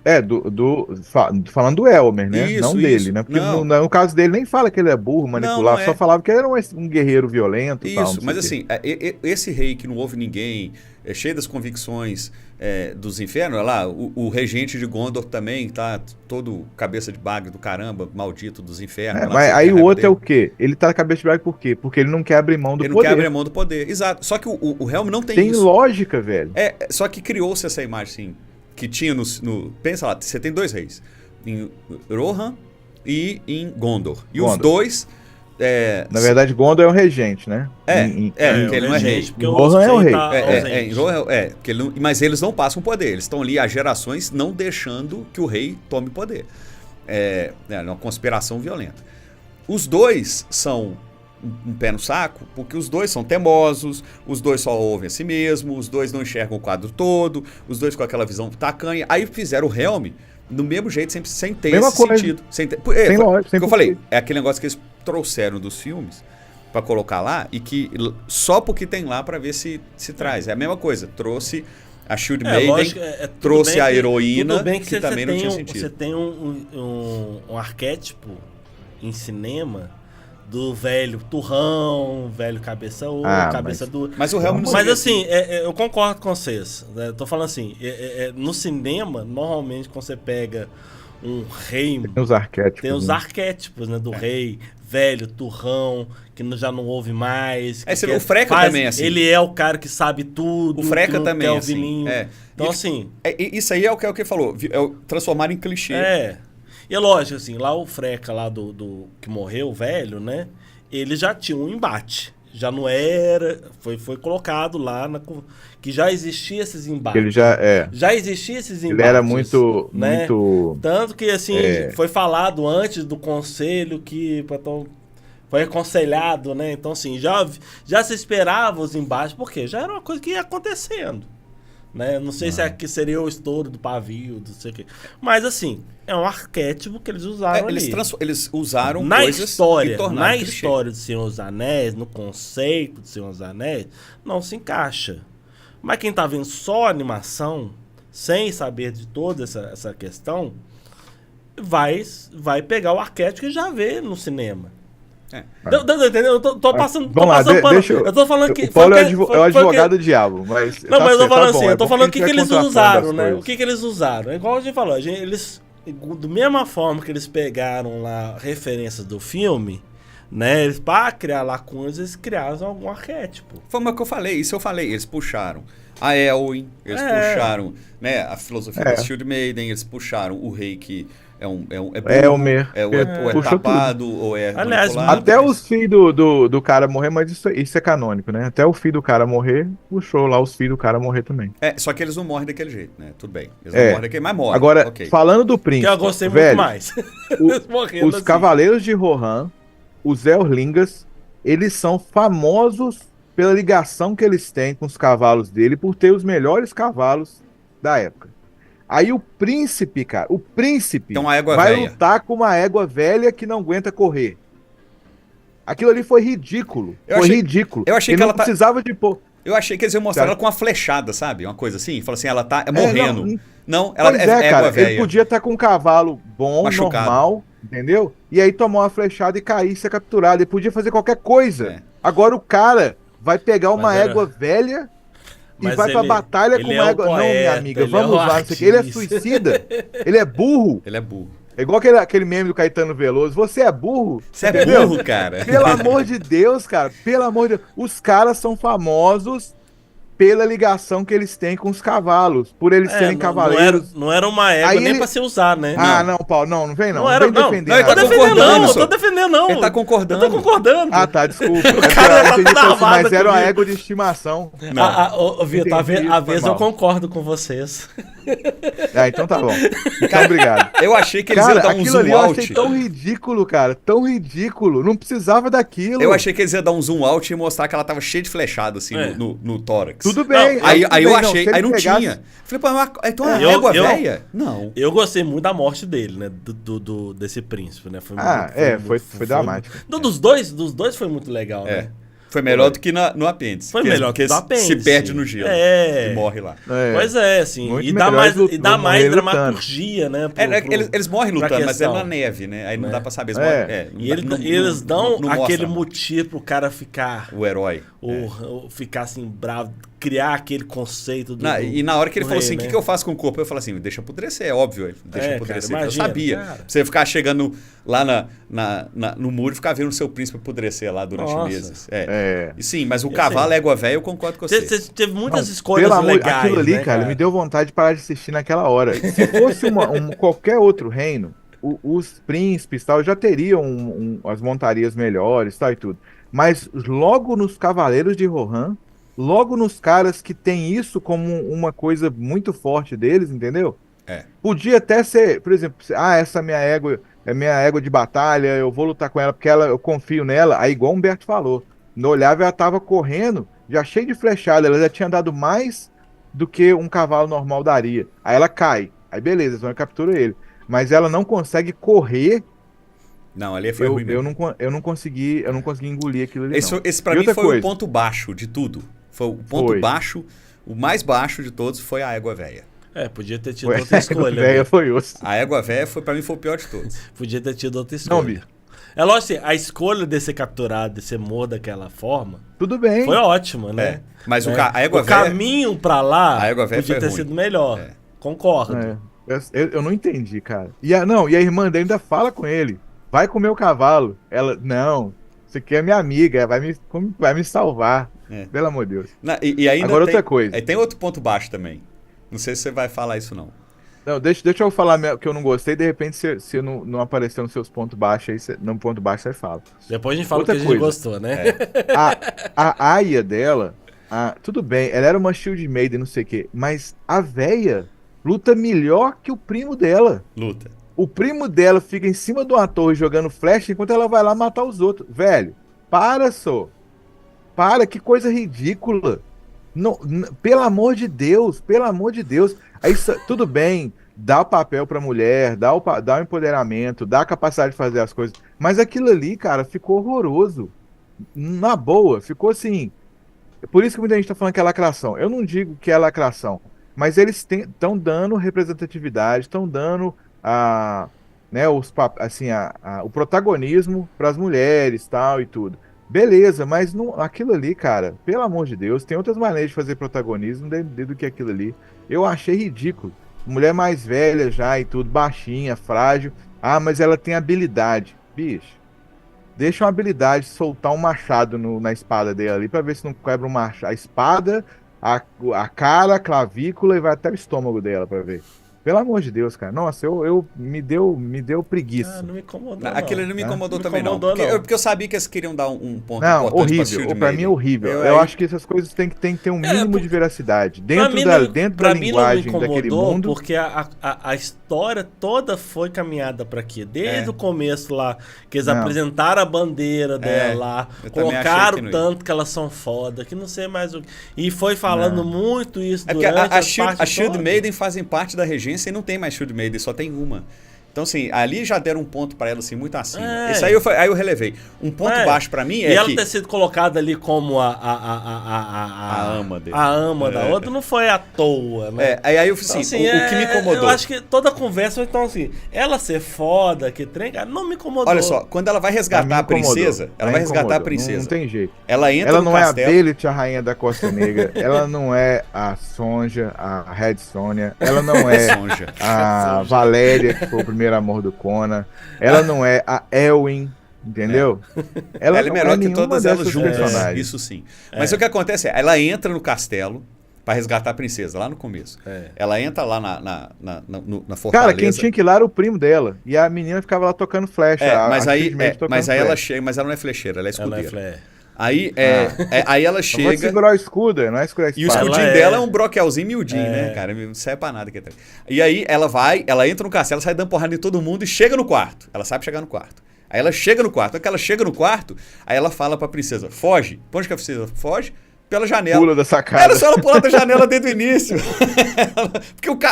falando do Elmer, né? Isso, Não dele, né? Porque Não, no caso dele nem fala que ele é burro, não manipulado, só é. falava que ele era um guerreiro violento e tal, Isso, não sei mas o quê. assim, esse rei que não ouve ninguém, é cheio das convicções dos infernos, olha lá, o regente de Gondor também tá todo cabeça de bagre do caramba, maldito dos infernos. Lá que Mas você aí tem o raiva outro é dele. o quê? Ele tá na cabeça de braga por quê? Porque ele não quer abrir mão do Ele não quer abrir poder. mão do poder. Exato. Só que o Helm não tem Tem isso. lógica, velho. Só que criou-se essa imagem, assim, que tinha pensa lá, você tem dois reis. em Rohan e em Gondor. E Gondor. os dois... Na verdade, Gondor é o regente, né? porque ele não é rei. porque Rohan é o rei. Em Rohan, porque ele não, mas eles não passam poder. Eles estão ali há gerações não deixando que o rei tome poder. É uma conspiração violenta. Os dois são um pé no saco, porque os dois são teimosos, os dois só ouvem a si mesmo, os dois não enxergam o quadro todo, os dois com aquela visão tacanha. Aí fizeram o Helm do mesmo jeito, sem ter Mesma esse coisa. sentido. Sem lógica, sem que eu falei, porquê. é aquele negócio que eles trouxeram dos filmes pra colocar lá e que só porque tem lá pra ver se traz. É a mesma coisa, trouxe a Shield Maiden, lógico, trouxe a tudo heroína, bem que também não tinha sentido. Você tem um arquétipo em cinema do velho turrão, velho cabeça cabeça dura. Mas o Helm não Mas seria assim, eu concordo com vocês. Né? Tô falando assim, no cinema, normalmente quando você pega um rei... Tem os arquétipos. Tem os arquétipos, né? Do rei, velho, turrão, que já não ouve mais. O Freca também é assim. Ele é o cara que sabe tudo. O Freca que não também quer é ouvir assim. ninguém. Então, assim... Isso aí é o que ele falou, transformar em clichê. E é lógico, assim, lá o Freca lá do que morreu, o velho, né? Ele já tinha um embate. Já não era... Foi colocado lá que já existia esses embates. Ele já existia esses embates. Ele era muito... né? muito Tanto que, assim, foi falado antes do conselho que... Foi aconselhado, né? Então, assim, já se esperava os embates, porque já era uma coisa que ia acontecendo. Né? Não sei se aqui seria o estouro do pavio, não sei o quê. Mas, assim, é um arquétipo que eles usaram ali. Eles usaram na coisas história, e tornaram clichê. história do Senhor dos Anéis, no conceito do Senhor dos Anéis, não se encaixa. Mas quem tá vendo só a animação, sem saber de toda essa questão, vai pegar o arquétipo e já vê no cinema. Entendeu? Eu tô passando. Vamos lá, eu tô falando que. O Paulo é o advogado do diabo, mas. Não, mas eu tô falando assim, eu tô falando o que porque eles a gente vai usaram, contrastando né? as O que eles usaram? É igual a gente falou, eles. Da mesma forma que eles pegaram lá referências do filme, né? Eles, para criar lacunas, eles criaram algum arquétipo. Foi o que eu falei, isso eu falei. Eles puxaram a Elwin, eles puxaram, né, a filosofia da Shield Maiden, eles puxaram o rei que é burro, Elmer. Ou é tapado, ou é Aliás, manipulado. Até os filhos do cara morrer, mas isso é canônico, né? Até o filho do cara morrer, puxou lá os filhos do cara morrer também. Só que eles não morrem daquele jeito, né? Tudo bem. Eles não morrem daquele, mas morrem. Agora, okay. falando do príncipe, Que eu gostei velho, muito mais. Os assim. Cavaleiros de Rohan, os Eorlingas, eles são famosos pela ligação que eles têm com os cavalos dele, por ter os melhores cavalos da época. Aí o príncipe, cara, vai lutar com uma égua velha que não aguenta correr. Aquilo ali foi ridículo. Ridículo. Eu achei ele que não precisava de pôr. Eu achei que eles iam mostrar ela com uma flechada, sabe? Uma coisa assim. Fala assim, ela tá morrendo. Não, ela é cara, égua velha. Ele podia estar com um cavalo bom, machucado, normal, entendeu? E aí tomar uma flechada e cair, ser capturado. Ele podia fazer qualquer coisa. Agora o cara vai pegar uma égua velha e vai pra batalha com uma égua. Não, minha amiga, vamos lá, não sei o que. Ele é suicida. Ele é burro. Ele é burro. É igual aquele meme do Caetano Veloso. Você é burro? Você é burro, cara. Pelo amor de Deus, cara. Pelo amor de Deus. Os caras são famosos pela ligação que eles têm com os cavalos. Por eles serem cavaleiros. Não era uma égua nem pra ser usar, né? Não, Paulo, não vem não. Não era, não. Não, eu tô defendendo, não. Ele tá concordando. Eu tô concordando. Ah, tá, desculpa. O cara mas era uma égua de estimação. Vitor, às vezes eu concordo com vocês. Então tá bom. Então, obrigado. Eu achei que eles iam dar um zoom ali out. Eu achei tão ridículo, cara. Tão ridículo. Não precisava daquilo. Eu achei que eles iam dar um zoom out e mostrar que ela tava cheia de flechado, assim, no tórax. Tudo bem. Aí eu achei, aí não tinha. Falei, pô, então a égua velha? Não. Eu gostei muito da morte dele, né? Desse príncipe, né? Foi dramático. Dos dois foi muito legal, né? Foi melhor do que no apêndice. Foi melhor que no apêndice. Se perde no gelo. E morre lá. Pois é, assim. E dá mais dramaturgia, né? Eles morrem lutando, mas é na neve, né? Aí não dá pra saber. Eles dão aquele motivo pro cara ficar... O herói. Ou ficar assim, bravo, criar aquele conceito do. E na hora que ele do falou rei, assim, o né? que eu faço com o corpo? Eu falei assim, deixa apodrecer, é óbvio. Deixa apodrecer. Cara, imagina, eu sabia. cara. Você ficar chegando lá no muro e ficar vendo o seu príncipe apodrecer lá durante Nossa. meses. E sim, mas o E cavalo assim, égua velha, eu concordo com você. Você teve muitas Não, escolhas pelo amor, legais, aquilo ali, né, cara, me deu vontade de parar de assistir naquela hora. Se fosse qualquer outro reino, os príncipes tal já teriam as montarias melhores tal e tudo. Mas logo nos Cavaleiros de Rohan, logo nos caras que tem isso como uma coisa muito forte deles, entendeu? Podia até ser, por exemplo, essa minha égua é minha égua de batalha, eu vou lutar com ela porque eu confio nela. Aí, igual o Humberto falou, no olhava ela tava correndo, já cheia de flechada, ela já tinha dado mais do que um cavalo normal daria. Aí ela cai, aí beleza, eles vão e capturam ele. Mas ela não consegue correr. Não, ali foi ruim mesmo. Eu não consegui engolir aquilo ali, não. Esse pra mim foi o ponto baixo de tudo. Foi o ponto baixo, o mais baixo de todos foi a égua velha. Podia ter tido outra escolha. Véia foi osso. A égua velha pra mim foi o pior de todos. Podia ter tido outra escolha. Não, Bi. É lógico assim, a escolha de ser capturado, de ser morto daquela forma, tudo bem. foi ótima, né? Mas né? a égua velha... O caminho pra lá a égua velha podia foi ter ruim. sido melhor. Concordo. Eu não entendi, cara. E a irmã dele ainda fala com ele. Vai comer o cavalo. Ela, não, isso aqui é minha amiga, vai me salvar. Pelo amor de Deus. E ainda agora outra coisa. Tem outro ponto baixo também. Não sei se você vai falar isso não. Não, deixa eu falar que eu não gostei, de repente se não aparecer nos seus pontos baixos, aí no ponto baixo você fala. Depois a gente fala outra que a gente coisa. gostou, né? A aia dela, tudo bem, ela era uma shield maiden, não sei o quê, mas a véia luta melhor que o primo dela. Luta. O primo dela fica em cima de uma torre jogando flecha enquanto ela vai lá matar os outros. Velho, para, que coisa ridícula. Não, pelo amor de Deus. Aí tudo bem, dá o papel pra mulher, dá o empoderamento, dá a capacidade de fazer as coisas. Mas aquilo ali, cara, ficou horroroso. Na boa, ficou assim. Por isso que muita gente tá falando que é lacração. Eu não digo que é lacração, mas eles estão dando representatividade, estão dando o protagonismo para as mulheres, tal e tudo. Beleza, mas aquilo ali, cara, pelo amor de Deus, tem outras maneiras de fazer protagonismo do que aquilo ali. Eu achei ridículo. Mulher mais velha já e tudo, baixinha, frágil. Mas ela tem habilidade. Bicho, deixa uma habilidade soltar um machado na espada dele ali pra ver se não quebra um machado. A espada, a cara, a clavícula e vai até o estômago dela pra ver. Pelo amor de Deus, cara. Nossa, me deu preguiça. Não me incomodou, Aquele não me incomodou também, não. incomodou, Porque eu sabia que eles queriam dar um ponto Não, importante horrível. Pra mim é horrível. Eu acho que essas coisas têm que ter um mínimo de veracidade. Dentro da linguagem daquele mundo. Porque a história toda foi caminhada pra quê? Desde o começo lá, que eles apresentaram a bandeira dela lá, colocaram tanto que elas são foda, que não sei mais o que. E foi falando muito isso durante a Shield Maiden fazem parte da regência e não tem mais Shield Maiden, só tem uma. Então, assim, ali já deram um ponto pra ela, assim, muito acima. Isso aí eu relevei. Um ponto baixo pra mim é e ela que... ter sido colocada ali como a ama dele. A ama da outra não foi à toa, né? Aí eu falei assim, o que me incomodou... Eu acho que toda a conversa, então, assim, ela ser foda, que trem, não me incomodou. Olha só, quando ela vai resgatar a princesa, Não tem jeito. Ela entra no castelo... Ela não é a Belit, a rainha da Costa Negra. Ela não é a Sonja, a Red Sonja. Ela não é a Valéria, que foi o primeiro amor do Conan. Ela não é a Elwyn, entendeu? Ela é melhor que todas elas juntas, personagens. isso sim. Mas o que acontece ela entra no castelo pra resgatar a princesa, lá no começo. Ela entra lá na fortaleza. Cara, quem tinha que ir lá era o primo dela. E a menina ficava lá tocando flecha. Mas aí ela chega, mas ela não é flecheira, ela é escudeira. Aí ela chega... Pode segurar o escudo, não é segurar a espada. E o escudinho dela é um broquelzinho miudinho, né, cara? Não serve pra nada. E aí ela entra no castelo, sai dando porrada em todo mundo e chega no quarto. Ela sabe chegar no quarto. Aí ela chega no quarto. Quando ela chega no quarto, aí ela fala pra princesa, foge. Pra onde que a princesa foge? Pela janela. Pula da sacada. Era só ela pular da janela desde o início. Porque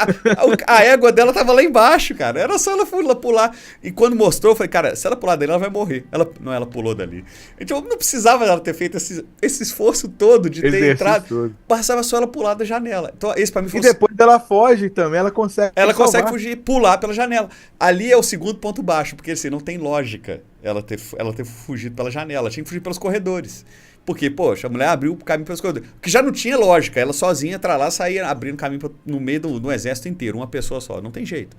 a égua dela tava lá embaixo, cara. Era só ela pular. E quando mostrou, eu falei, cara, se ela pular dali, ela vai morrer. Ela pulou dali. Então não precisava ela ter feito esse esforço todo de ter entrado. Bastava só ela pular da janela. Então esse pra mim foi... E depois ela foge também, ela consegue consegue fugir, pular pela janela. Ali é o segundo ponto baixo, porque assim, não tem lógica. ela ter fugido pela janela. Ela tinha que fugir pelos corredores. Porque, poxa, a mulher abriu o caminho pelos corredores. Que já não tinha lógica. Ela sozinha entrar lá, saía abrindo caminho no meio do exército inteiro. Uma pessoa só. Não tem jeito.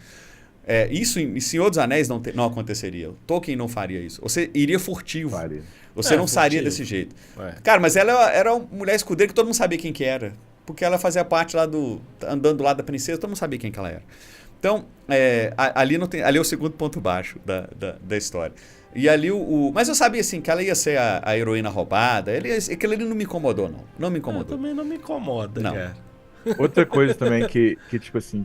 Isso em Senhor dos Anéis não aconteceria. Tolkien não faria isso. Você iria furtivo. Faria. Você não furtivo. sairia desse jeito. É. Cara, mas ela era uma mulher escudeira que todo mundo sabia quem que era. Porque ela fazia parte lá andando do lado da princesa, todo mundo sabia quem que ela era. Então, ali é o segundo ponto baixo da história. E ali mas eu sabia assim que ela ia ser a heroína roubada. Aquilo ali não me incomodou, não. Não me incomodou. Também não me incomoda, Não. cara. Outra coisa também que tipo assim,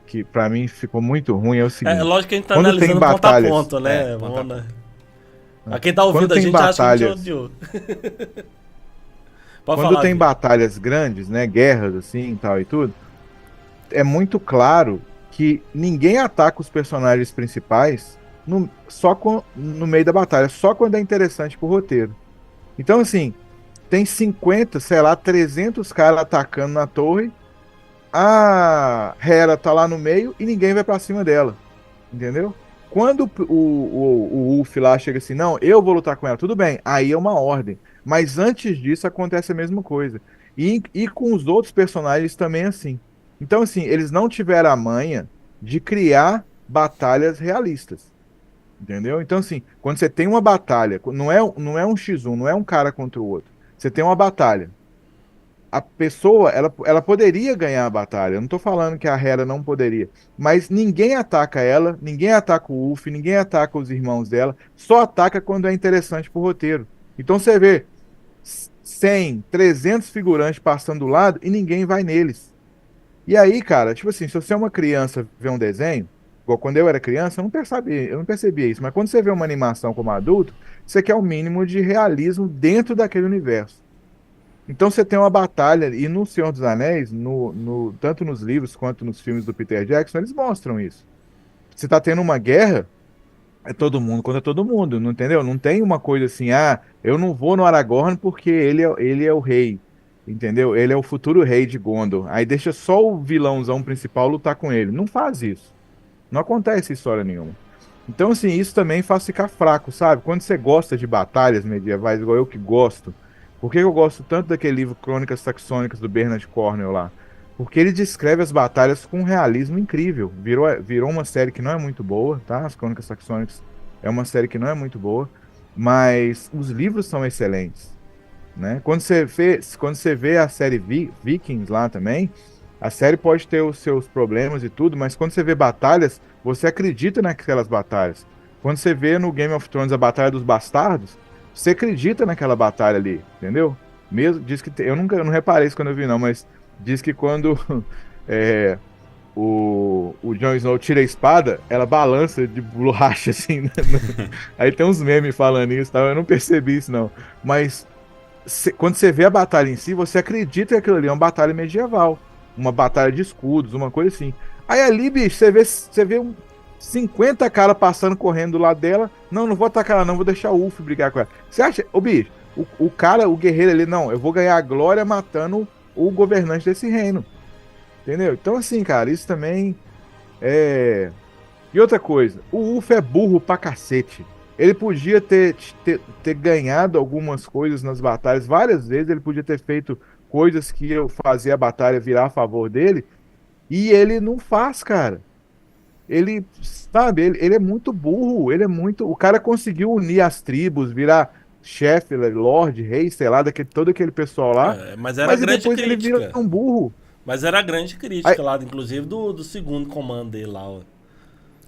que pra mim ficou muito ruim é o seguinte. Lógico que a gente tá quando analisando tem ponto a batalhas- ponto, né? ponto a Vamos lá. A quem tá ouvindo Quando a tem gente acha que a gente batalhas- odiou. Pode Quando falar, tem Vi. batalhas grandes, né, guerras assim, tal e tudo, é muito claro que ninguém ataca os personagens principais no meio da batalha, só quando é interessante pro roteiro. Então assim, tem 50, sei lá, 300 caras atacando na torre, a Hera tá lá no meio e ninguém vai pra cima dela, entendeu? Quando o Ulf lá chega assim, não, eu vou lutar com ela, tudo bem, aí é uma ordem. Mas antes disso acontece a mesma coisa. E com os outros personagens também é assim. Então, assim, eles não tiveram a manha de criar batalhas realistas. Entendeu? Então, assim, quando você tem uma batalha, não é um X1, não é um cara contra o outro. Você tem uma batalha. A pessoa, ela poderia ganhar a batalha. Eu não tô falando que a Hera não poderia. Mas ninguém ataca ela, ninguém ataca o Ulf, ninguém ataca os irmãos dela. Só ataca quando é interessante pro roteiro. Então você vê 100, 300 figurantes passando do lado e ninguém vai neles. E aí, cara, tipo assim, se você é uma criança ver um desenho, igual quando eu era criança, eu não percebia isso. Mas quando você vê uma animação como adulto, você quer o mínimo de realismo dentro daquele universo. Então você tem uma batalha, e no Senhor dos Anéis, tanto nos livros quanto nos filmes do Peter Jackson, eles mostram isso. Você tá tendo uma guerra, é todo mundo contra todo mundo, não entendeu? Não tem uma coisa assim, eu não vou no Aragorn porque ele é o rei, entendeu? Ele é o futuro rei de Gondor. Aí deixa só o vilãozão principal lutar com ele. Não faz isso. Não acontece história nenhuma. Então, assim, isso também faz ficar fraco, sabe? Quando você gosta de batalhas medievais, igual eu que gosto, por que eu gosto tanto daquele livro Crônicas Saxônicas do Bernard Cornwell lá? Porque ele descreve as batalhas com um realismo incrível. Virou uma série que não é muito boa, tá? As Crônicas Saxônicas é uma série que não é muito boa, mas os livros são excelentes, né? Quando você vê a série Vikings lá também, a série pode ter os seus problemas e tudo, mas quando você vê batalhas, você acredita naquelas batalhas. Quando você vê no Game of Thrones a Batalha dos Bastardos, você acredita naquela batalha ali, entendeu? Mesmo, diz que eu não reparei isso quando eu vi não, mas diz que quando é, o Jon Snow tira a espada, ela balança de borracha assim. Aí tem uns memes falando isso, tá? Eu não percebi isso não. Mas quando você vê a batalha em si, você acredita que aquilo ali é uma batalha medieval, uma batalha de escudos, uma coisa assim. Aí ali, bicho, você vê 50 caras passando correndo do lado dela. Não vou atacar ela, não, vou deixar o Ulf brigar com ela. Você acha, bicho, o cara, o guerreiro ali, não, eu vou ganhar a glória matando o governante desse reino. Entendeu? Então, assim, cara, isso também é. E outra coisa, o Ulf é burro pra cacete. Ele podia ter ganhado algumas coisas nas batalhas, várias vezes ele podia ter feito coisas que eu fazia a batalha virar a favor dele, e ele não faz, cara. Ele, sabe, ele é muito burro, ele é muito. O cara conseguiu unir as tribos, virar chefe, lord, rei, sei lá, todo aquele pessoal lá, Mas era mas grande depois ele vira crítica. um burro. Mas era a grande crítica lá, inclusive do segundo comando dele lá, ó.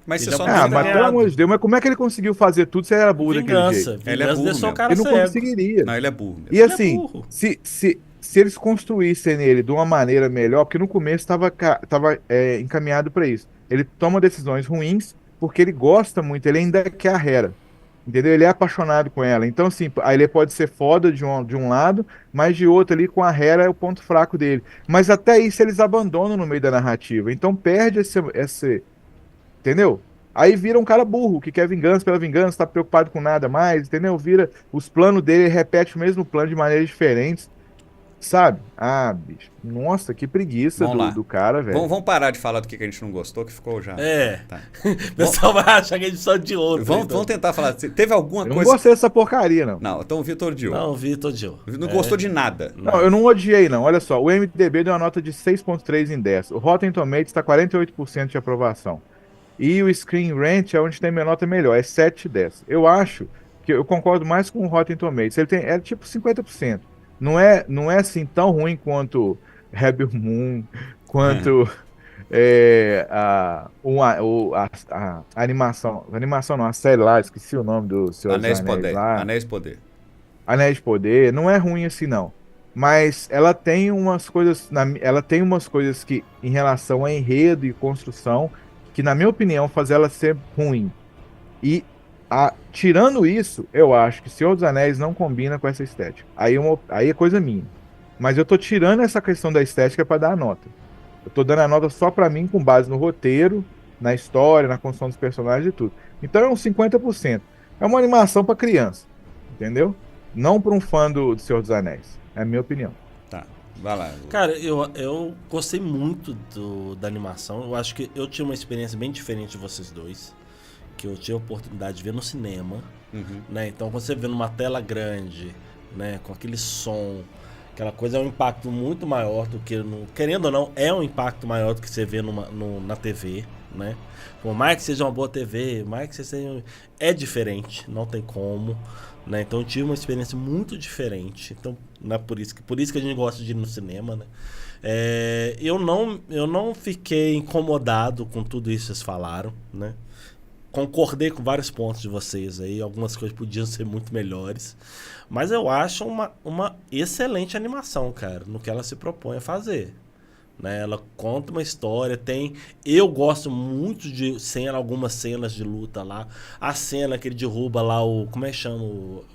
Mas Ele você é só um não Ah, cara mas ganhado. pelo amor de Deus, mas como é que ele conseguiu fazer tudo se ele era burro daquele Vingança. jeito? Ele é Vingança burro deixou o mesmo. cara Ele não cego. conseguiria. Não, ele é burro mesmo. E Ele é assim, burro. se eles construíssem ele de uma maneira melhor, porque no começo estava encaminhado para isso. Ele toma decisões ruins porque ele gosta muito, ele ainda quer a Hera. Entendeu? Ele é apaixonado com ela. Então, assim, aí ele pode ser foda de um lado, mas de outro ali com a Hera é o ponto fraco dele. Mas até isso eles abandonam no meio da narrativa. Então perde esse. Entendeu? Aí vira um cara burro, que quer vingança pela vingança, tá preocupado com nada mais, entendeu? Vira os planos dele, ele repete o mesmo plano de maneiras diferentes. Sabe? Ah, bicho. Nossa, que preguiça Vamos lá. do cara, velho. Vamos parar de falar do que a gente não gostou, que ficou já. Tá. O pessoal vai achar que a gente só de outro. Vamos tentar falar. Teve alguma Eu não coisa. gostei dessa porcaria, não. Não, então o Vitor odiou. Não, Vitor odiou. Não gostou de nada. Não, eu não odiei, não. Olha só, o MDB deu uma nota de 6,3 em 10. O Rotten Tomatoes está 48% de aprovação. E o Screen Rant é onde tem minha nota melhor, é 7 de 10. Eu acho que eu concordo mais com o Rotten Tomatoes. Ele tem, é tipo 50%. Não é assim tão ruim quanto Rebel Moon, quanto a animação. A animação não, a série lá, esqueci o nome do Senhor dos Anéis Anéis Poder. lá. Anéis Poder. Anéis de Poder, não é ruim assim, não. Mas ela tem umas coisas, ela tem umas coisas que, em relação a enredo e construção, que, na minha opinião, faz ela ser ruim. E, tirando isso, eu acho que Senhor dos Anéis não combina com essa estética. Aí é coisa minha. Mas eu tô tirando essa questão da estética para dar a nota. Eu tô dando a nota só para mim, com base no roteiro, na história, na construção dos personagens e tudo. Então é uns 50%. É uma animação para criança, entendeu? Não para um fã do Senhor dos Anéis. É a minha opinião. Tá, vai lá. Cara, eu gostei muito da animação. Eu acho que eu tive uma experiência bem diferente de vocês dois. Que eu tive a oportunidade de ver no cinema. Né? Então, quando você vê numa tela grande, né, com aquele som, aquela coisa, é um impacto muito maior do que... Querendo ou não, é um impacto maior do que você vê na TV. Né? Por mais que seja uma boa TV, mais que você seja... É diferente, não tem como. Né? Então eu tive uma experiência muito diferente. Então, né, por isso que a gente gosta de ir no cinema, né? Eu não fiquei incomodado com tudo isso que vocês falaram, né? Concordei com vários pontos de vocês aí. Algumas coisas podiam ser muito melhores. Mas eu acho uma excelente animação, cara, no que ela se propõe a fazer. Né? Ela conta uma história, eu gosto muito de algumas cenas de luta lá. A cena que ele derruba lá como é que chama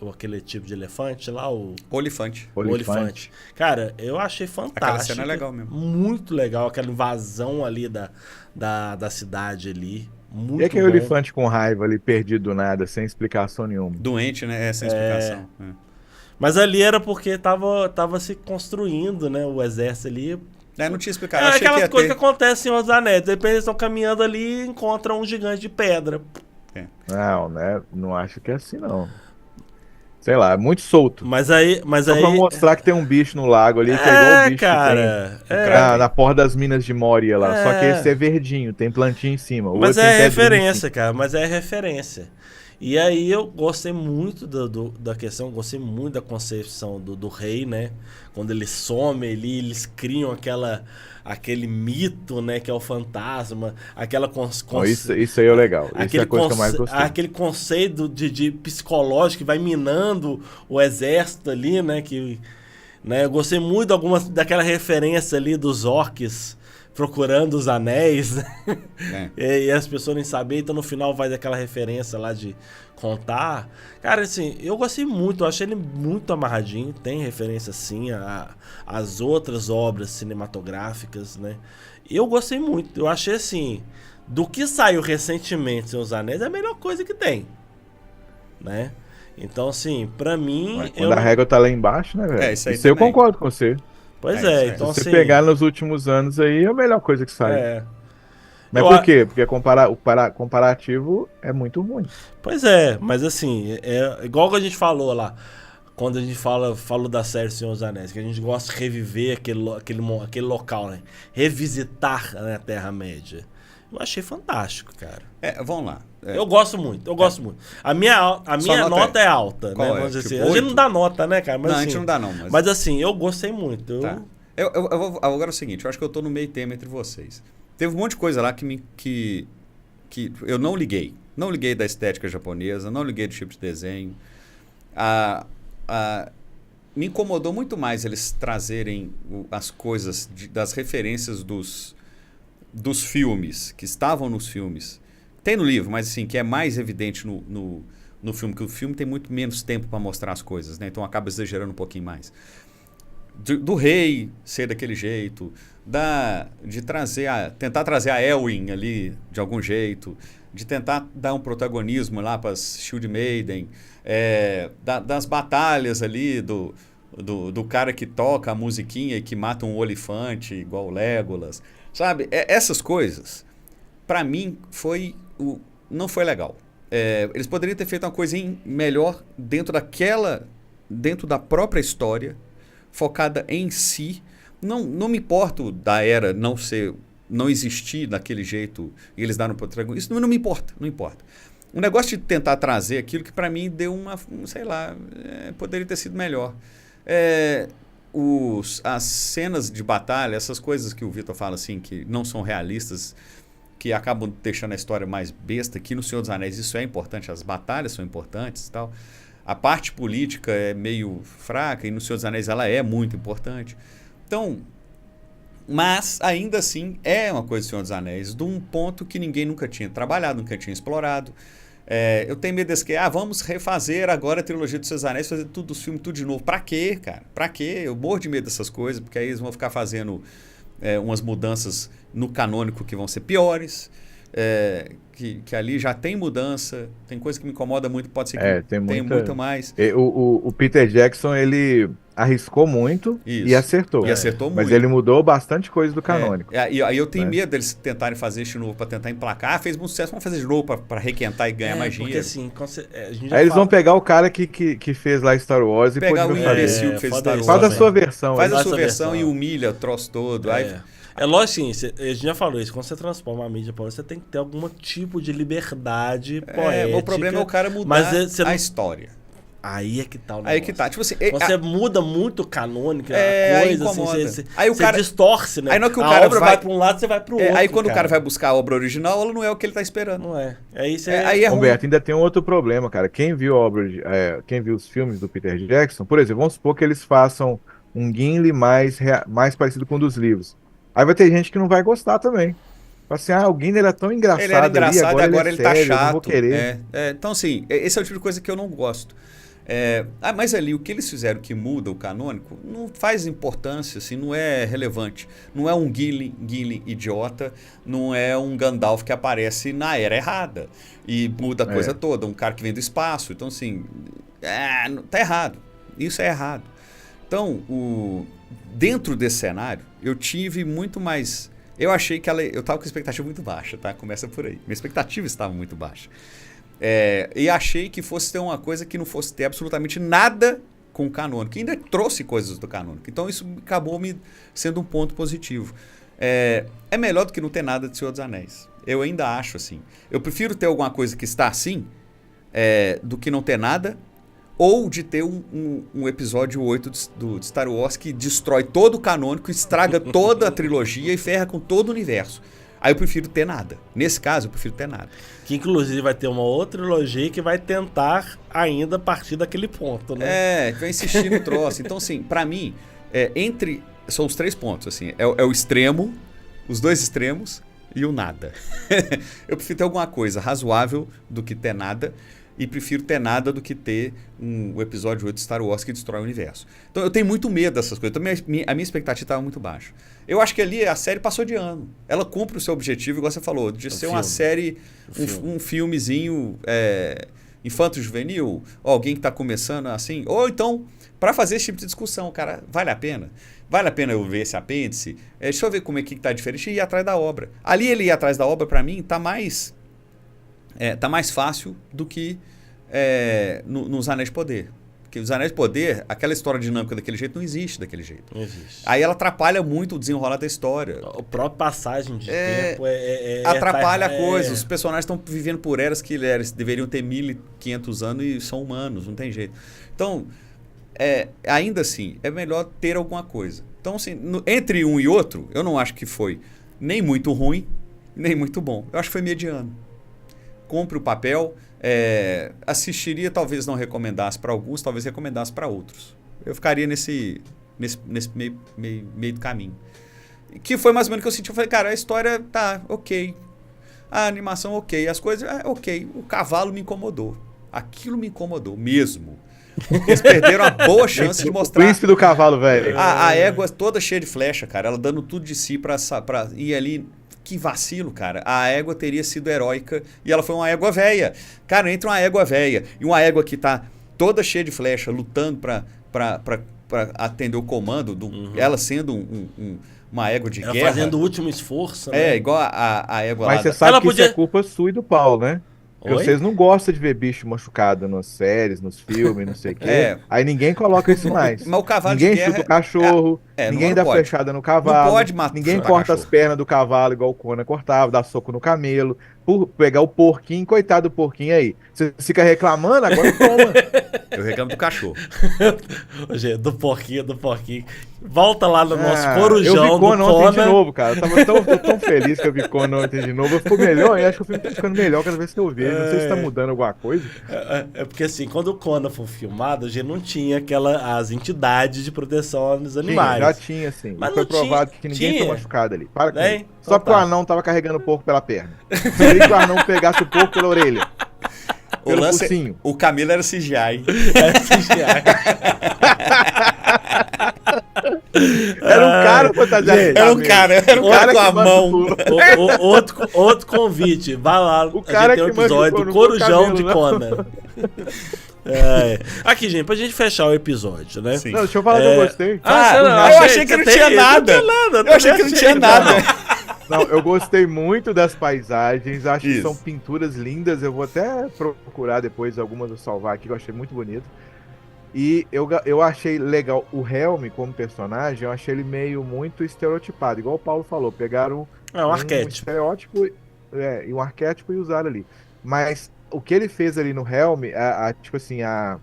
aquele tipo de elefante lá? O Olifante. Olifante. Cara, eu achei fantástico. Aquela cena é legal mesmo. Muito legal, aquela invasão ali da cidade ali. Muito E aquele bom. elefante com raiva ali, perdido do nada, sem explicação nenhuma. Doente, né? Sem explicação. Mas ali era porque tava se construindo, né? O exército ali. Não tinha explicado. É Achei aquelas que coisas que acontecem em Os Anéis. De repente eles estão caminhando ali e encontram um gigante de pedra. Não, né? Não acho que é assim, não. Sei lá, é muito solto. Mas aí... Só pra mostrar que tem um bicho no lago ali, que é igual o bicho cara, que tem na porra das minas de Moria lá. Só que esse é verdinho, tem plantinha em cima. O Mas outro é tem pedrinha em referência, cima. cara. Mas é referência. E aí eu gostei muito da questão, gostei muito da concepção do rei, né? Quando ele some ali, eles criam aquele mito, né? Que é o fantasma, aquela... Isso aí é legal. Isso é a coisa que eu mais gostei. Aquele conceito de psicológico que vai minando o exército ali, né? Né? Eu gostei muito daquela referência ali dos orcs procurando os anéis, né? E as pessoas nem sabiam, então no final faz aquela referência lá de contar. Cara, assim, eu gostei muito, eu achei ele muito amarradinho, tem referência sim às outras obras cinematográficas, né? Eu gostei muito, eu achei assim, do que saiu recentemente Senhor dos Anéis, é a melhor coisa que tem, né? Então, assim, pra mim... Quando a régua tá lá embaixo, né, velho? Isso aí eu também. concordo com você. Pois então Se você assim... pegar nos últimos anos aí, é a melhor coisa que sai. Mas Eu por quê? Porque o comparativo é muito ruim. Pois é, mas assim, é igual que a gente falou lá, quando a gente falou da série Senhor dos Anéis, que a gente gosta de reviver aquele local, né? Revisitar, né, a Terra-média. Eu achei fantástico, cara. Vamos lá. Eu gosto muito. A minha nota é alta, Qual né? é? Vamos dizer assim. Tipo A gente não dá nota, né, cara? Mas, Não, assim, a gente não dá não. Mas assim, eu gostei muito. Tá. Agora é o seguinte, eu acho que eu tô no meio termo entre vocês. Teve um monte de coisa lá que eu não liguei. Não liguei da estética japonesa, não liguei do tipo de desenho. Me incomodou muito mais eles trazerem as coisas das referências dos filmes, que estavam nos filmes. Tem no livro, mas assim, que é mais evidente no filme, que o filme tem muito menos tempo para mostrar as coisas, né? Então acaba exagerando um pouquinho mais. Do rei ser daquele jeito, de tentar trazer a Elwin ali de algum jeito, de tentar dar um protagonismo lá para as Shield Maiden, das batalhas ali do cara que toca a musiquinha e que mata um olifante, igual o Legolas. Sabe? Essas coisas, pra mim, não foi legal. Eles poderiam ter feito uma coisa melhor dentro da própria história, focada em si. Não me importo da Era não existir daquele jeito e eles darem um protagonismo. Isso não me importa, não importa. O negócio de tentar trazer aquilo que pra mim deu sei lá, poderia ter sido melhor. As cenas de batalha, essas coisas que o Vitor fala assim, que não são realistas, que acabam deixando a história mais besta, que no Senhor dos Anéis isso é importante, as batalhas são importantes e tal. A parte política é meio fraca e no Senhor dos Anéis ela é muito importante. Então, mas ainda assim é uma coisa do Senhor dos Anéis, de um ponto que ninguém nunca tinha trabalhado, nunca tinha explorado. Eu tenho medo desse que, vamos refazer agora a trilogia dos Seus Anéis, fazer tudo os filmes tudo de novo. Pra quê, cara? Pra quê? Eu morro de medo dessas coisas, porque aí eles vão ficar fazendo umas mudanças no canônico que vão ser piores, que ali já tem mudança, tem coisa que me incomoda muito, pode ser que tenha muito mais. O Peter Jackson, ele arriscou muito e acertou. E acertou muito. Mas ele mudou bastante coisa do canônico. E aí eu tenho medo deles tentarem fazer isso de novo para tentar emplacar. Fez muito sucesso, vamos fazer de novo para requentar e ganhar mais dinheiro. Porque assim, aí eles vão pegar o cara que fez lá Star Wars e pegar o imbecil que fez Star Wars. Faz a sua versão. Faz a sua versão e humilha o troço todo. É lógico, assim, a gente já falou isso, quando você transforma a mídia poética, você tem que ter algum tipo de liberdade poética. O problema é o cara mudar a história. Aí é que tá o negócio. Aí que tá. Tipo assim, você muda muito canônica, a coisa, assim, aí o cara distorce, né? Aí não que o a cara obra vai pra um lado, você vai pro outro. Aí quando o cara vai buscar a obra original, ela não é o que ele tá esperando. Não é. Aí é Humberto, ainda tem um outro problema, cara. Quem viu quem viu os filmes do Peter Jackson, por exemplo, vamos supor que eles façam um Gimli mais parecido com um dos livros. Aí vai ter gente que não vai gostar também. Assim, o Gimli era tão engraçado. Ele era engraçado ali, agora ele tá sério, chato. Eu não vou querer. Então, assim, esse é o tipo de coisa que eu não gosto. Mas ali, o que eles fizeram que muda o canônico, não faz importância, assim, não é relevante. Não é um Gimli idiota, não é um Gandalf que aparece na era errada e muda a coisa toda, um cara que vem do espaço. Então, assim, tá errado. Isso é errado. Então, dentro desse cenário, eu tive muito mais... Eu achei que eu estava com expectativa muito baixa, tá? Começa por aí. Minha expectativa estava muito baixa. E achei que fosse ter uma coisa que não fosse ter absolutamente nada com o canônico. Que ainda trouxe coisas do canônico. Então, isso acabou me sendo um ponto positivo. É melhor do que não ter nada de Senhor dos Anéis. Eu ainda acho assim. Eu prefiro ter alguma coisa que está assim do que não ter nada, ou de ter um episódio 8 de Star Wars que destrói todo o canônico, estraga toda a trilogia e ferra com todo o universo. Aí eu prefiro ter nada. Nesse caso, eu prefiro ter nada. Que inclusive vai ter uma outra trilogia que vai tentar ainda partir daquele ponto, né? Vai insistir no troço. Então, assim, pra mim, são os 3 pontos, assim. É o extremo, os 2 extremos e o nada. Eu prefiro ter alguma coisa razoável do que ter nada. E prefiro ter nada do que ter um episódio 8 de Star Wars que destrói o universo. Então eu tenho muito medo dessas coisas. Então a minha expectativa estava muito baixa. Eu acho que ali a série passou de ano. Ela cumpre o seu objetivo, igual você falou, de ser uma série, um filmezinho infanto-juvenil, ou alguém que está começando assim. Ou então, para fazer esse tipo de discussão, cara, vale a pena? Vale a pena eu ver esse apêndice? Deixa eu ver como é que está diferente e ir atrás da obra. Ali ele ir atrás da obra, para mim, está mais fácil do que nos Anéis de Poder. Porque os Anéis de Poder, aquela história dinâmica daquele jeito não existe daquele jeito. Não existe. Aí ela atrapalha muito o desenrolar da história. A própria passagem de tempo atrapalha a coisa. Os personagens estão vivendo por eras que eles deveriam ter 1.500 anos e são humanos, não tem jeito. Então, ainda assim, é melhor ter alguma coisa. Então, assim, entre um e outro, eu não acho que foi nem muito ruim, nem muito bom. Eu acho que foi mediano. Compre o papel, assistiria, talvez não recomendasse para alguns, talvez recomendasse para outros. Eu ficaria nesse meio do caminho. Que foi mais ou menos o que eu senti. Eu falei, cara, a história tá ok, a animação ok, as coisas ok. O cavalo me incomodou. Aquilo me incomodou mesmo. Eles perderam a boa chance de mostrar... O príncipe do cavalo, velho. A égua toda cheia de flecha, cara. Ela dando tudo de si pra ir ali... Que vacilo, cara. A égua teria sido heróica e ela foi uma égua velha. Cara, entre uma égua velha e uma égua que tá toda cheia de flecha, lutando pra pra atender o comando, ela sendo uma égua de Ela guerra. fazendo o último esforço, né? Igual a égua Mas lá. você sabe Ela que podia- isso é culpa sua e do Paulo, né? Porque Oi? vocês não gostam de ver bicho machucado nas séries, nos filmes, não sei o quê. É. Aí ninguém coloca isso mais. Mas o cavalo Ninguém de guerra... chuta o cachorro, não ninguém dá pode. flechada no cavalo, Não pode matar ninguém chutar corta as cachorro. pernas do cavalo igual o Conan cortava, dá soco no camelo, por pegar o porquinho, coitado do porquinho aí. Você fica reclamando, agora toma. Eu reclamo do cachorro. Gente, do porquinho. Volta lá no nosso Eu corujão vi do Conan ontem de Conan. novo, cara. Tô tão feliz que eu vi Conan ontem de novo. Ficou melhor, eu acho que o filme tá ficando melhor cada vez que eu vejo. Não sei se tá mudando alguma coisa. É porque assim, quando o Conan foi filmado, a gente não tinha as entidades de proteção aos animais. Já tinha, sim. Mas Foi não tinha- provado que ninguém tinha. foi machucado ali. Para com Né? isso. Então Só porque tá. o anão tava carregando o porco pela perna. Queria que o anão pegasse o porco pela orelha. O Pelo lance... focinho. O camelo era CGI. Era um cara fantasiado. de Era um camelo. cara com que a mão. machucou. Outro convite. Vai lá. O cara a gente tem um que episódio machucou do não foi o Corujão camelo, de não. Conan. É. Aqui, gente, pra gente fechar o episódio, né? Sim. Não, deixa eu falar que eu gostei. Ah, eu achei- achei que você não tem- tinha nada. Eu Eu achei que não tinha nada. Não, eu gostei muito das paisagens. Acho que Isso. são pinturas lindas. Eu vou até procurar depois algumas eu salvar aqui, que eu achei muito bonito. E eu achei legal o Helm como personagem. Eu achei ele meio muito estereotipado, igual o Paulo falou. Pegaram É um arquétipo. estereótipo e um arquétipo e usaram ali. Mas o que ele fez ali no Helm, tipo assim, a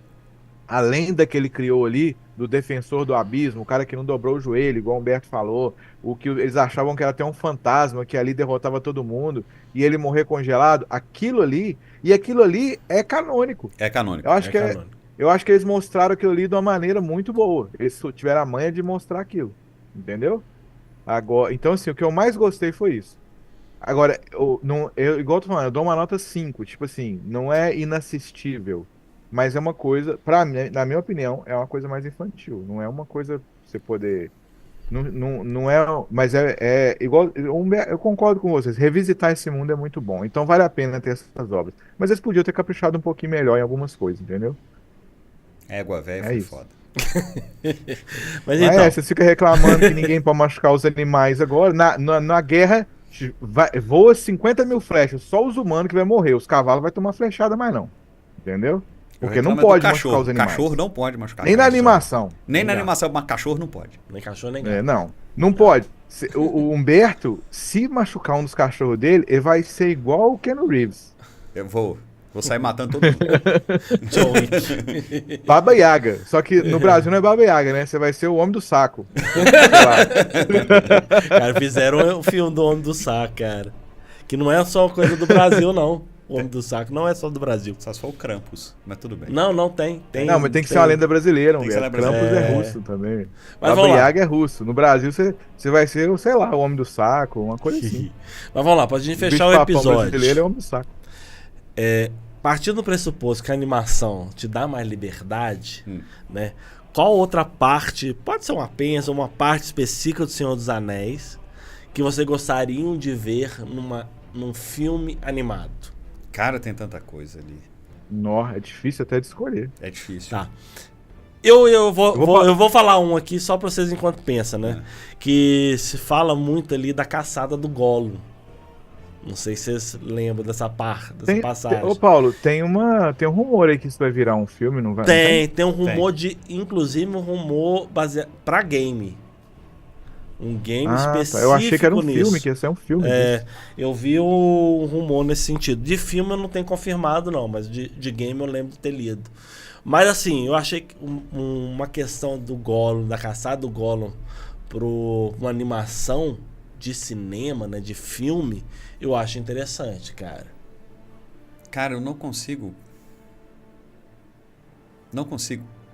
lenda que ele criou ali do defensor do abismo, o cara que não dobrou o joelho, igual o Humberto falou, o que eles achavam que era até um fantasma que ali derrotava todo mundo e ele morrer congelado, aquilo ali é canônico. É canônico. canônico. Eu acho que eles mostraram aquilo ali de uma maneira muito boa. Eles tiveram a manha de mostrar aquilo, entendeu? Agora, então assim, o que eu mais gostei foi isso. Agora, igual eu tô falando, eu dou uma nota 5, tipo assim, não é inassistível, mas é uma coisa, na minha opinião, é uma coisa mais infantil, não é uma coisa pra você poder, não é, mas é igual, eu concordo com vocês, revisitar esse mundo é muito bom, então vale a pena ter essas obras, mas eles podiam ter caprichado um pouquinho melhor em algumas coisas, entendeu? Égua velha É foi isso. foda. Mas Mas então, você fica reclamando que ninguém pode machucar os animais agora, na guerra voa 50 mil flechas, só os humanos que vai morrer, os cavalos vai tomar flechada mais não, entendeu? Porque não pode machucar os animais. Cachorro não pode machucar. Nem na cachorro. animação. Nem na Não. animação, mas cachorro não pode. nem cachorro nem gato. Não pode. O Humberto, se machucar um dos cachorros dele, ele vai ser igual o Keanu Reeves. Eu vou sair matando todo mundo. John Wick. Baba Yaga. Só que no Brasil não é Baba Yaga, né? Você vai ser o homem do saco. Cara, fizeram o filme do Homem do Saco, cara. Que não é só coisa do Brasil, não. O Homem do Saco não é só do Brasil. Só se for o Krampus, mas tudo bem. Não tem. Não, mas tem que ser uma lenda brasileira, Tem que ser Humberto. lenda Krampus brasileira. é russo também. Mas Baba vamos lá. Yaga é russo. No Brasil você vai ser, sei lá, o homem do saco, uma coisa assim. Mas vamos lá, pra gente fechar o Bicho-papão episódio. brasileiro é o homem do saco. Partindo do pressuposto que a animação te dá mais liberdade, né? Qual outra parte, pode ser uma pensa, uma parte específica do Senhor dos Anéis, que você gostariam de ver num filme animado? Cara, tem tanta coisa ali. Nó, é difícil até de escolher. É difícil. Tá. Eu vou vou falar um aqui só pra vocês enquanto pensam, né? Que se fala muito ali da caçada do Gollum. Não sei se vocês lembram dessa passagem. Ô Paulo, tem um rumor aí que isso vai virar um filme, não vai? Tem um rumor inclusive um rumor baseado pra game. Um game específico Eu achei que era um nisso. filme, que ia ser um filme. disso. Eu vi um rumor nesse sentido. De filme eu não tenho confirmado não, mas de game eu lembro de ter lido. Mas assim, eu achei que uma questão do Gollum, da caçada do Gollum uma animação de cinema, né, de filme, eu acho interessante, cara. Cara, eu não consigo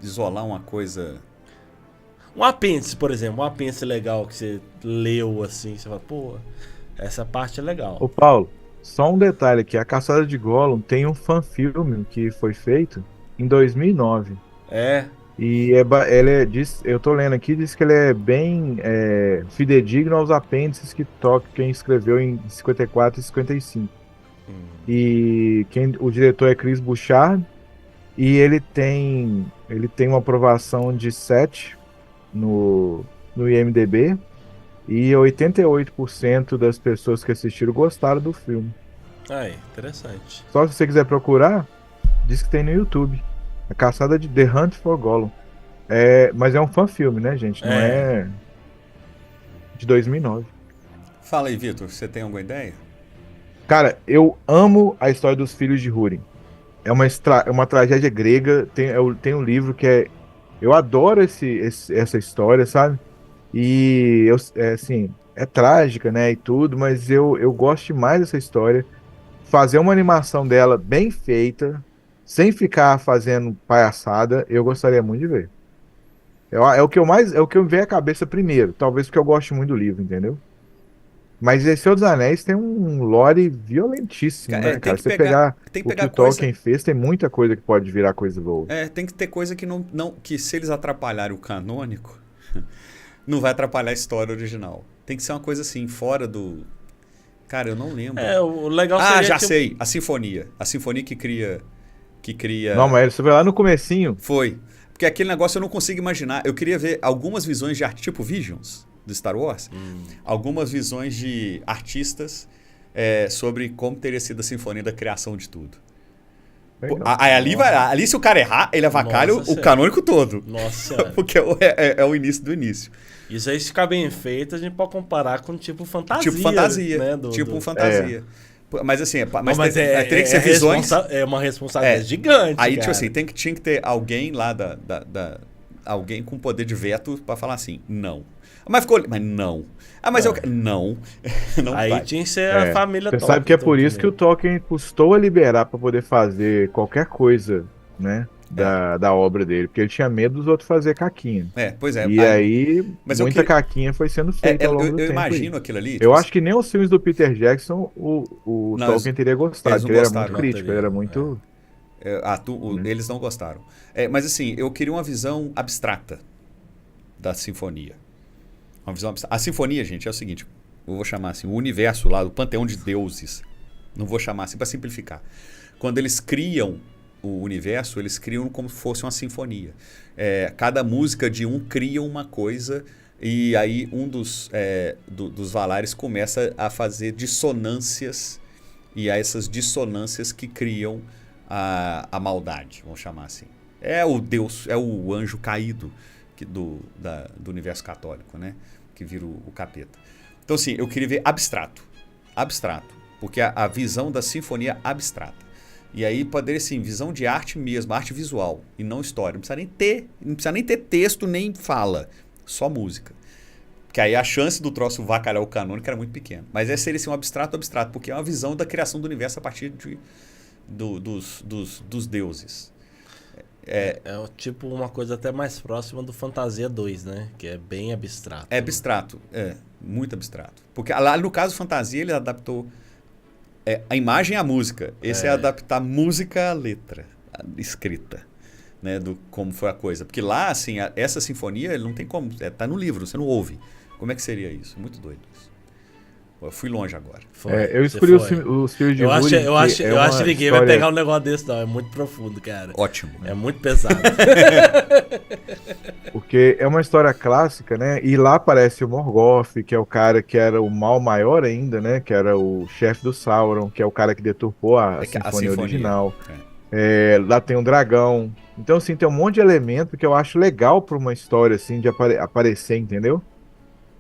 isolar uma coisa. Um apêndice, por exemplo, um apêndice legal que você leu assim, você fala, pô, essa parte é legal. Ô Paulo, só um detalhe aqui, a Caçada de Gollum tem um fanfilme que foi feito em 2009. É, E eu tô lendo aqui, diz que ele é bem fidedigno aos apêndices que Tolkien escreveu em 54 e 55. E o diretor é Chris Bouchard, e ele tem uma aprovação de 7 no IMDb e 88% das pessoas que assistiram gostaram do filme. Aí, interessante. Só se você quiser procurar, diz que tem no YouTube. A Caçada de The Hunt for Gollum. Mas é um fã-filme, né, gente? Não é de 2009. Fala aí, Vitor, você tem alguma ideia? Cara, eu amo a história dos filhos de Húrin. É uma tragédia grega. Tem um livro que é... Eu adoro essa história, sabe? E, assim, é trágica, né, e tudo, mas eu gosto demais dessa história. Fazer uma animação dela bem feita, sem ficar fazendo palhaçada, eu gostaria muito de ver. É o que eu mais, é o que me vem à cabeça primeiro, talvez porque eu gosto muito do livro, entendeu? Mas esse Senhor dos Anéis tem um lore violentíssimo, né, Tem cara? que Você pegar, pegar tem que o pegar que o coisa. Tolkien fez, tem muita coisa que pode virar coisa boa. Tem que ter coisa que que se eles atrapalharem o canônico, não vai atrapalhar a história original. Tem que ser uma coisa assim, fora do... Cara, eu não lembro. O legal seria já que sei. A Sinfonia. A Sinfonia que cria... Não, mas você vai lá no comecinho. Foi. Porque aquele negócio eu não consigo imaginar. Eu queria ver algumas visões de arte, tipo Visions, do Star Wars. Algumas visões de artistas sobre como teria sido a Sinfonia da criação de tudo. Ali, se o cara errar, ele avacalha o canônico todo. Nossa Senhora. Porque é o início do início. Isso aí, se ficar bem feito, a gente pode comparar com tipo fantasia. Tipo fantasia. Né? Fantasia. Mas assim, teria que ser visões. É uma responsabilidade gigante. Aí, cara. tipo assim, tinha que ter alguém lá alguém com poder de veto pra falar assim, não. Mas não. Mas eu não. Não aí vai. tinha que ser a família Tolkien. Você sabe que é por isso que o Tolkien custou a liberar pra poder fazer qualquer coisa, né? Da obra dele, porque ele tinha medo dos outros fazer caquinha. Pois é. E aí muita caquinha foi sendo feita ao longo do tempo. Eu imagino aquilo ali. Eu acho que nem os filmes do Peter Jackson o Tolkien teria gostado, porque ele era muito crítico, ele era muito... Eles não gostaram. Mas assim, eu queria uma visão abstrata da sinfonia. Uma visão abstrata. A sinfonia, gente, é o seguinte, eu vou chamar assim, o universo lá, o panteão de deuses, não vou chamar assim para simplificar. Quando eles criam o universo, eles criam como se fosse uma sinfonia. Cada música de um cria uma coisa e aí um dos Valares começa a fazer dissonâncias e há essas dissonâncias que criam a maldade, vamos chamar assim. É o Deus, é o anjo caído do universo católico, né? Que vira o capeta. Então assim, eu queria ver abstrato, porque a visão da sinfonia abstrata. E aí poderia, sim, visão de arte mesmo, arte visual, e não história. Não precisa nem ter texto, nem fala, só música. Porque aí a chance do troço vacalhar o canônico era muito pequena. Mas seria assim, um abstrato, porque é uma visão da criação do universo a partir dos deuses. Tipo uma coisa até mais próxima do Fantasia 2, né? Que é bem abstrato. É abstrato, muito abstrato. Porque lá no caso Fantasia ele adaptou a imagem à música. Esse é adaptar música à letra, à escrita, né, do como foi a coisa. Porque lá, assim, essa sinfonia, ele não tem como, tá no livro, você não ouve. Como é que seria isso? Muito doido isso. Eu fui longe agora. Eu escolhi os filhos de Húrin. Eu acho que ninguém vai pegar um negócio desse, não. É muito profundo, cara. Ótimo. É muito pesado. Porque é uma história clássica, né? E lá aparece o Morgoth, que é o cara que era o mal maior ainda, né? Que era o chefe do Sauron, que é o cara que deturpou a sinfonia original. Lá tem um dragão. Então, assim, tem um monte de elemento que eu acho legal pra uma história, assim, de aparecer, entendeu?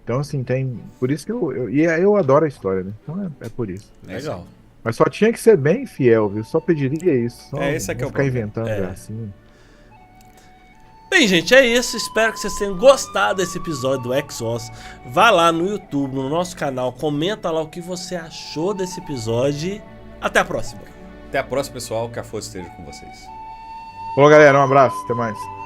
Então, assim, tem... Por isso que eu adoro a história, né? Então é por isso. Legal. Mas só tinha que ser bem fiel, viu? Só pediria isso. Só esse é que é o ficar problema. inventando assim. Bem, gente, é isso. Espero que vocês tenham gostado desse episódio do Exos. Vá lá no YouTube, no nosso canal, comenta lá o que você achou desse episódio. Até a próxima. Até a próxima, pessoal. Que a força esteja com vocês. Falou, galera. Um abraço. Até mais.